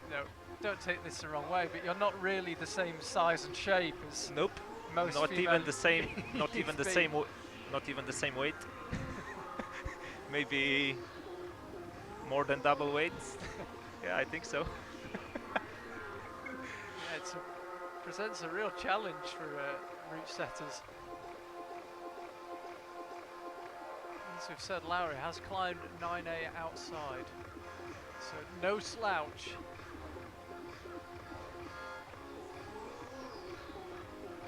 A: you know, don't take this the wrong way, but you're not really the same size and shape as
B: Nope,
A: most
B: not
A: female
B: even the same, not even the
A: Youth B.
B: same, not even the same weight. Maybe more than double weight. Yeah, I think so.
A: Yeah, it presents a real challenge for route setters. As we've said, Laura has climbed 9A outside, so no slouch.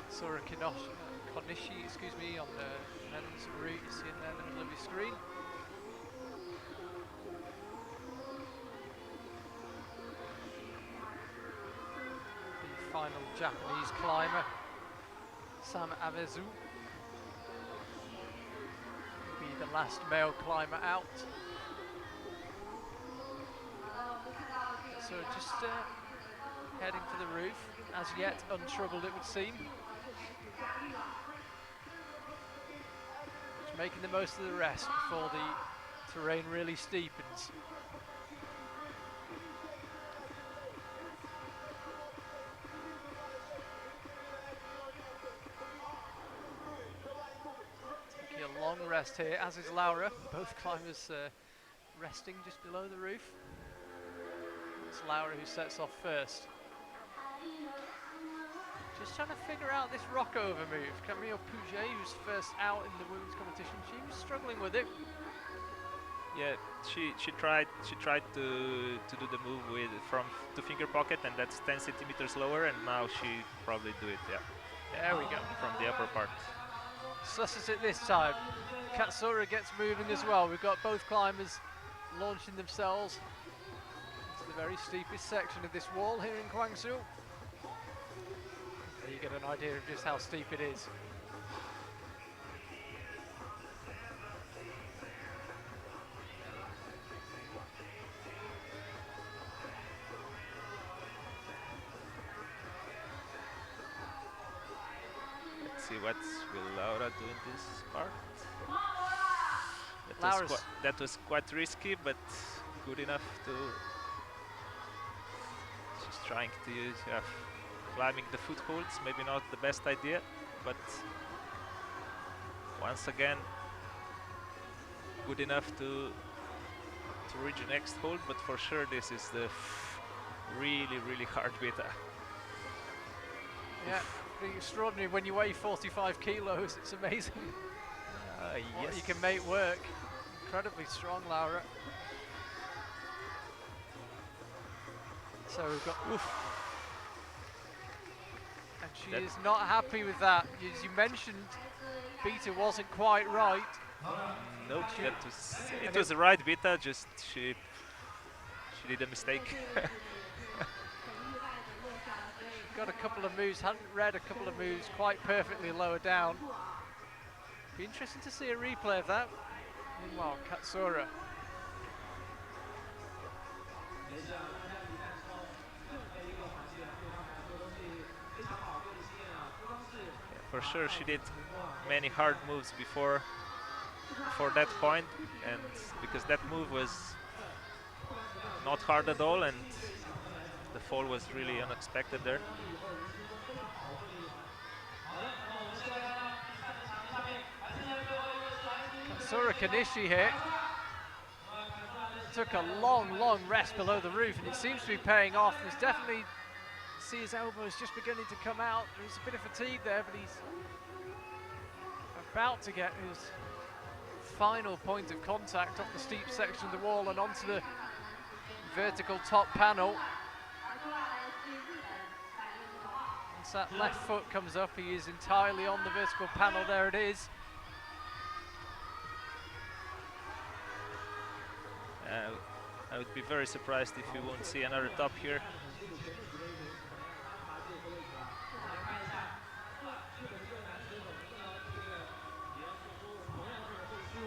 A: Sora Konishi, excuse me, on the men's route you see in there in the middle of your screen. The final Japanese climber, Sam Avezu, will be the last male climber out. So just heading for the roof, as yet untroubled it would seem. Just making the most of the rest before the terrain really steepens. Taking a long rest here, as is Laura. Both climbers resting just below the roof. It's Laura who sets off first. Just trying to figure out this rockover move. Camille Pouget, who's first out in the women's competition, she was struggling with it.
B: Yeah, she tried to do the move with from 2-finger pocket, and that's 10 centimeters lower, and now she probably do it. Yeah,
A: There we go.
B: from the upper part.
A: Susses it this time. Katsura gets moving as well. We've got both climbers launching themselves into the very steepest section of this wall here in Guangzhou. There you get an idea of just how steep it is.
B: Let's see what will Laura do in this part. That was quite risky, but good enough to. She's trying to use climbing the footholds. Maybe not the best idea, but once again, good enough to reach the next hold. But for sure, this is the really hard beta.
A: Yeah, pretty extraordinary. When you weigh 45 kilos, it's amazing what you can make work. Incredibly strong, Laura. So we've got, and she is not happy with that. As you mentioned, beta wasn't quite right.
B: Nope, it was the right beta, just she did a mistake.
A: Got a couple of moves, hadn't read a couple of moves quite perfectly lower down. Be interesting to see a replay of that. Meanwhile, Katsura.
B: For sure, she did many hard moves before that point, and because that move was not hard at all, and the fall was really unexpected there.
A: Katsura Kanishi here took a long rest below the roof, and it seems to be paying off. There's definitely, see his elbows just beginning to come out. There's a bit of fatigue there, but he's about to get his final point of contact off the steep section of the wall and onto the vertical top panel. Once that left foot comes up, he is entirely on the vertical panel. There it is.
B: I would be very surprised if we won't see another top here.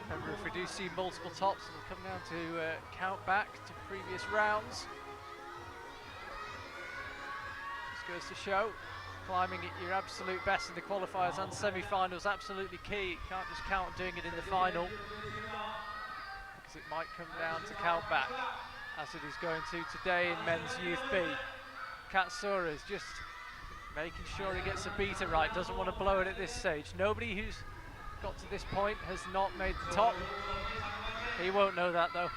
A: Remember, if we do see multiple tops, it'll come down to count back to previous rounds. Just goes to show, climbing at your absolute best in the qualifiers and semi-finals, absolutely key. You can't just count on doing it in the final, because it might come down to count back, as it is going to today in men's Youth B. Katsura is just making sure he gets the beater right, doesn't want to blow it at this stage. Nobody who's got to this point has not made the top. He won't know that though.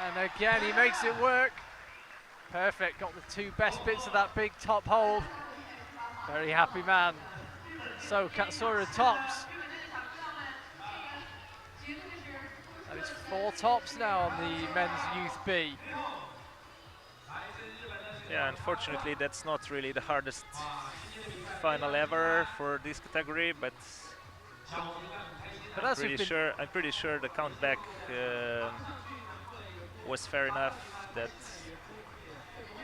A: And again he makes it work. Perfect, got the two best bits of that big top hold. Very happy man. So Katsura tops. That is 4 tops now on the men's Youth B.
B: Yeah, unfortunately that's not really the hardest final ever for this category, but I'm pretty sure the countback was fair enough that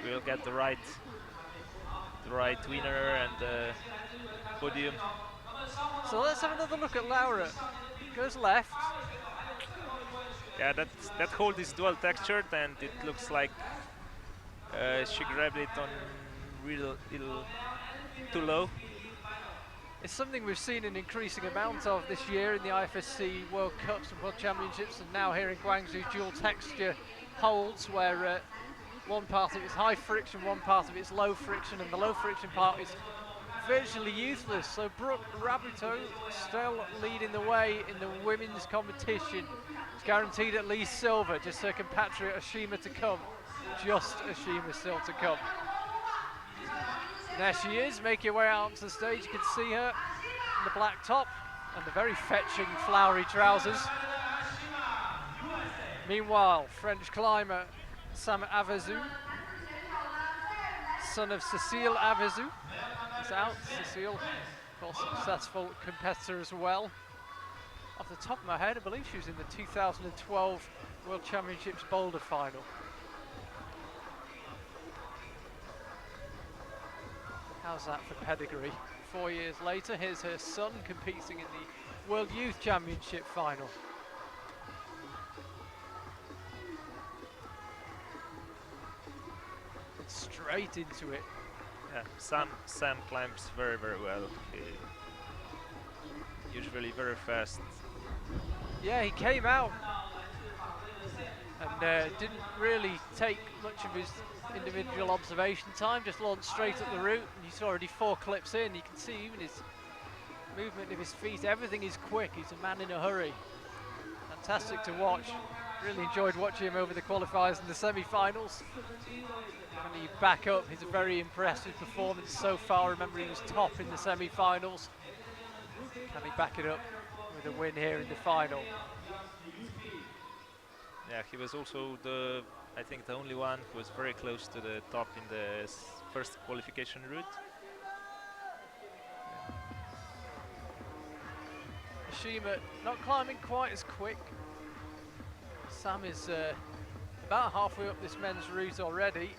B: we'll get the right winner and the podium.
A: So let's have another look at Laura. Goes left.
B: Yeah, that hold is dual textured, and it looks like she grabbed it on little too low.
A: It's something we've seen an increasing amount of this year in the IFSC World Cups and World Championships, and now here in Guangzhou, dual texture holds where one part of it is high friction, one part of it is low friction, and the low friction part is virtually useless. So Brooke Rabuto still leading the way in the women's competition. It's guaranteed at least silver, just her compatriot Ashima to come. Just Ashima still to come. There she is, making her way out onto the stage. You can see her in the black top and the very fetching flowery trousers. Meanwhile, French climber Sam Avezou, son of Cécile Avezou, is out. Cécile, of course, successful competitor as well. Off the top of my head, I believe she was in the 2012 World Championships boulder final. How's that for pedigree? 4 years later, here's her son competing in the World Youth Championship final. Straight into it.
B: Yeah, Sam climbs very well. Usually very fast.
A: Yeah, he came out and didn't really take much of his individual observation time, just launched straight up the route, and he's already 4 clips in. You can see even his movement of his feet, everything is quick. He's a man in a hurry. Fantastic to watch. Really enjoyed watching him over the qualifiers and the semi-finals. Can he back up his very impressive performance so far? Remember, he was top in the semi-finals. Can he back it up with a win here in the final?
B: Yeah, he was also I think the only one who was very close to the top in the first qualification route.
A: Ashima not climbing quite as quick. Sam is about halfway up this men's route already.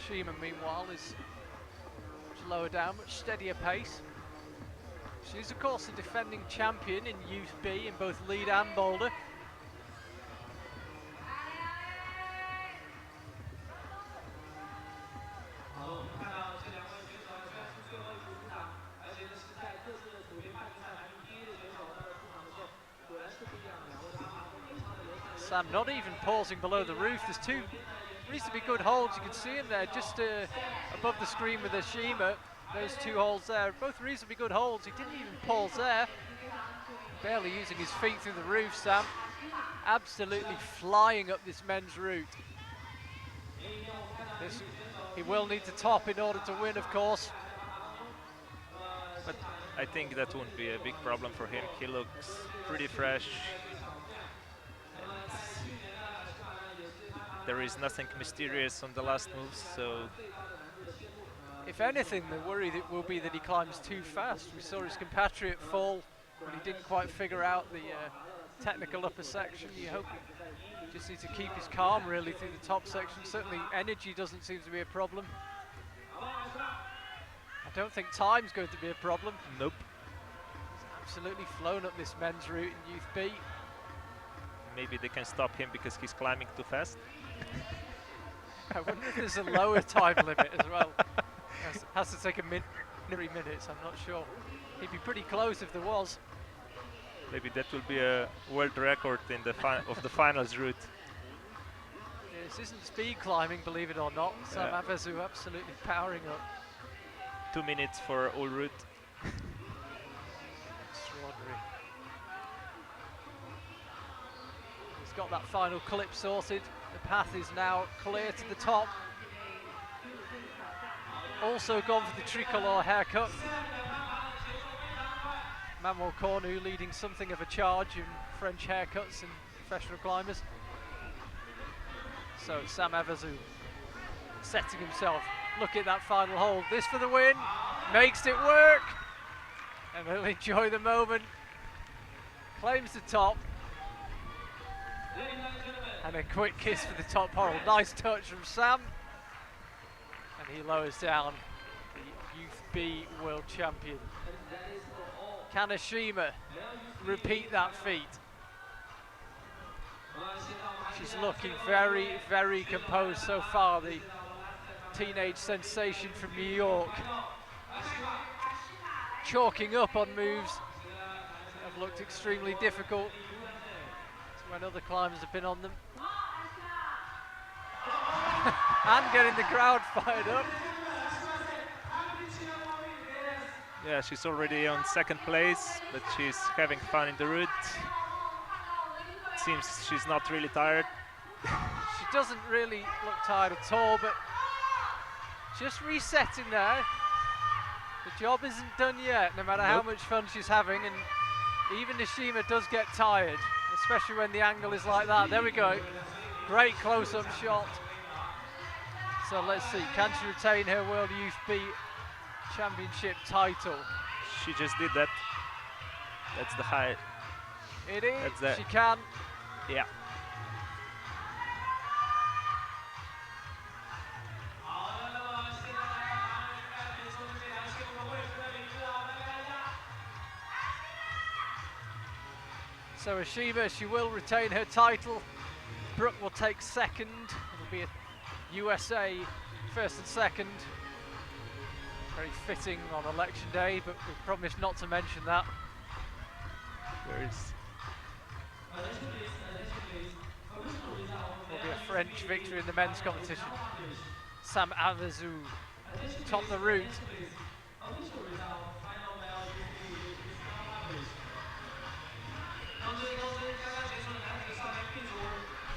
A: Ashima, meanwhile, is much lower down, much steadier pace. She's of course a defending champion in Youth B in both lead and boulder. Sam not even pausing below the roof. There's two reasonably good holds. You can see him there just above the screen with Ashima. Those two holds there, both reasonably good holds. He didn't even pause there. Barely using his feet through the roof, Sam. Absolutely flying up this men's route. He will need to top in order to win, of course.
B: But I think that won't be a big problem for him. He looks pretty fresh. There is nothing mysterious on the last moves, so...
A: If anything, the worry that will be that he climbs too fast. We saw his compatriot fall when he didn't quite figure out the technical upper section. You hope he just needs to keep his calm really through the top section. Certainly energy doesn't seem to be a problem. I don't think time's going to be a problem.
B: Nope.
A: He's absolutely flown up this men's route in Youth B.
B: Maybe they can stop him because he's climbing too fast.
A: I wonder if there's a lower time limit as well. Has to take a 3 minutes, I'm not sure. He'd be pretty close if there was.
B: Maybe that will be a world record in the of the finals route.
A: Yeah, this isn't speed climbing, believe it or not. Sam Avezu absolutely powering up.
B: 2 minutes for all route.
A: Extraordinary. He's got that final clip sorted. The path is now clear to the top. Also gone for the tricolor haircut. Manuel Cornu leading something of a charge in French haircuts and professional climbers. So Sam Avezu setting himself. Look at that final hold. This for the win. Makes it work. And he'll enjoy the moment. Claims the top. And a quick kiss for the top hold. Nice touch from Sam. And he lowers down the Youth B World Champion. Can Ashima repeat that feat? She's looking very, very composed so far, the teenage sensation from New York. Chalking up on moves that have looked extremely difficult when other climbers have been on them. And getting the crowd fired up.
B: Yeah, she's already on second place, but she's having fun in the route. Seems she's not really tired.
A: She doesn't really look tired at all, but just resetting now. The job isn't done yet, no matter how much fun she's having, and even Ashima does get tired, especially when the angle is like that. There we go. Great close-up shot. So let's see, can she retain her World Youth B Championship title?
B: She just did that. That's the high.
A: It is, she can.
B: Yeah.
A: So Ashima, she will retain her title. Brooke will take second. It'll be a USA first and second. Very fitting on election day, but we promised not to mention that.
B: There is.
A: Will be a French victory in the men's competition. Sam Avezu top the route.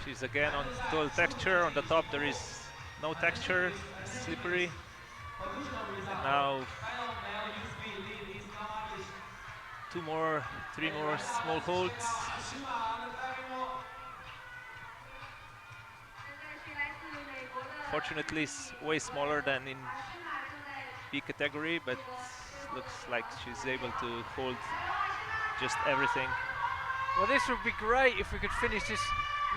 B: She's again on dual texture. On the top there is no texture, slippery. And now 2 more, 3 more small holds. Fortunately, it's way smaller than in B category, but looks like she's able to hold just everything.
A: Well, this would be great if we could finish this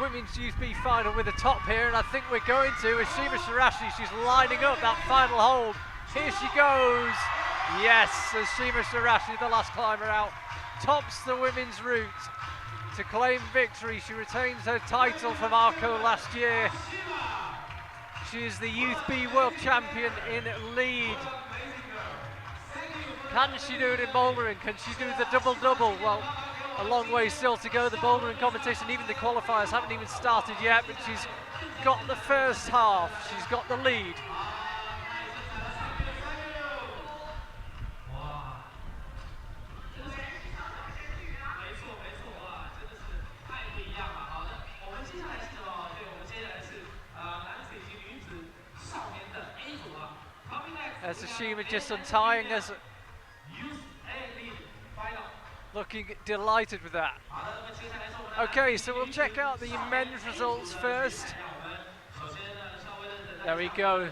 A: Women's Youth B final with a top here, and I think we're going to. Ashima Shirashi, she's lining up that final hold. Here she goes. Yes, Ashima Shirashi, the last climber out, tops the women's route to claim victory. She retains her title from Arco last year. She is the Youth B World Champion in lead. Can she do it in bouldering? Can she do the double-double? Well, a long way still to go. The bouldering competition, even the qualifiers haven't even started yet, but she's got the first half. She's got the lead. As Ashima just untying us, looking delighted with that. Okay, so we'll check out the men's results first. There we go.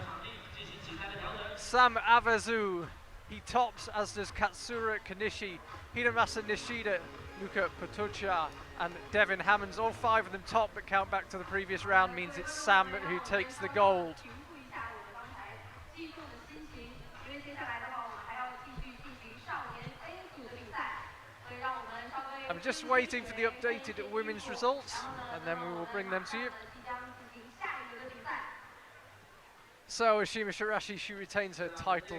A: Sam Avazu, he tops, as does Katsura Kanishi, Hiromasa Nishida, Luka Potocha, and Devin Hammonds. All 5 of them top, but count back to the previous round means it's Sam who takes the gold. I'm just waiting for the updated women's results, and then we will bring them to you. So Ashima Shirashi, she retains her title.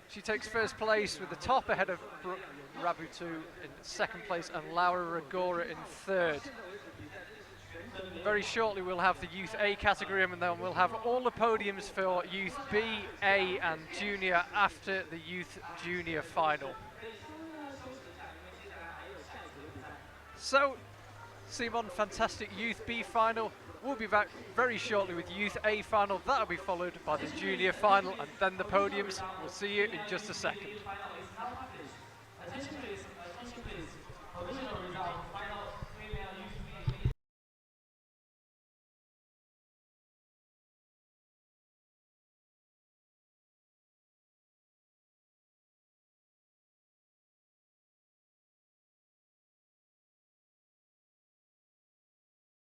A: She takes first place with the top ahead of Brooke Rabutu in second place and Laura Rigora in third. Very shortly we'll have the Youth A category, and then we'll have all the podiums for Youth B, A and Junior after the Youth Junior final. So, Simon, fantastic Youth B final. We'll be back very shortly with Youth A final. That'll be followed by the Junior final and then the podiums. We'll see you in just a second.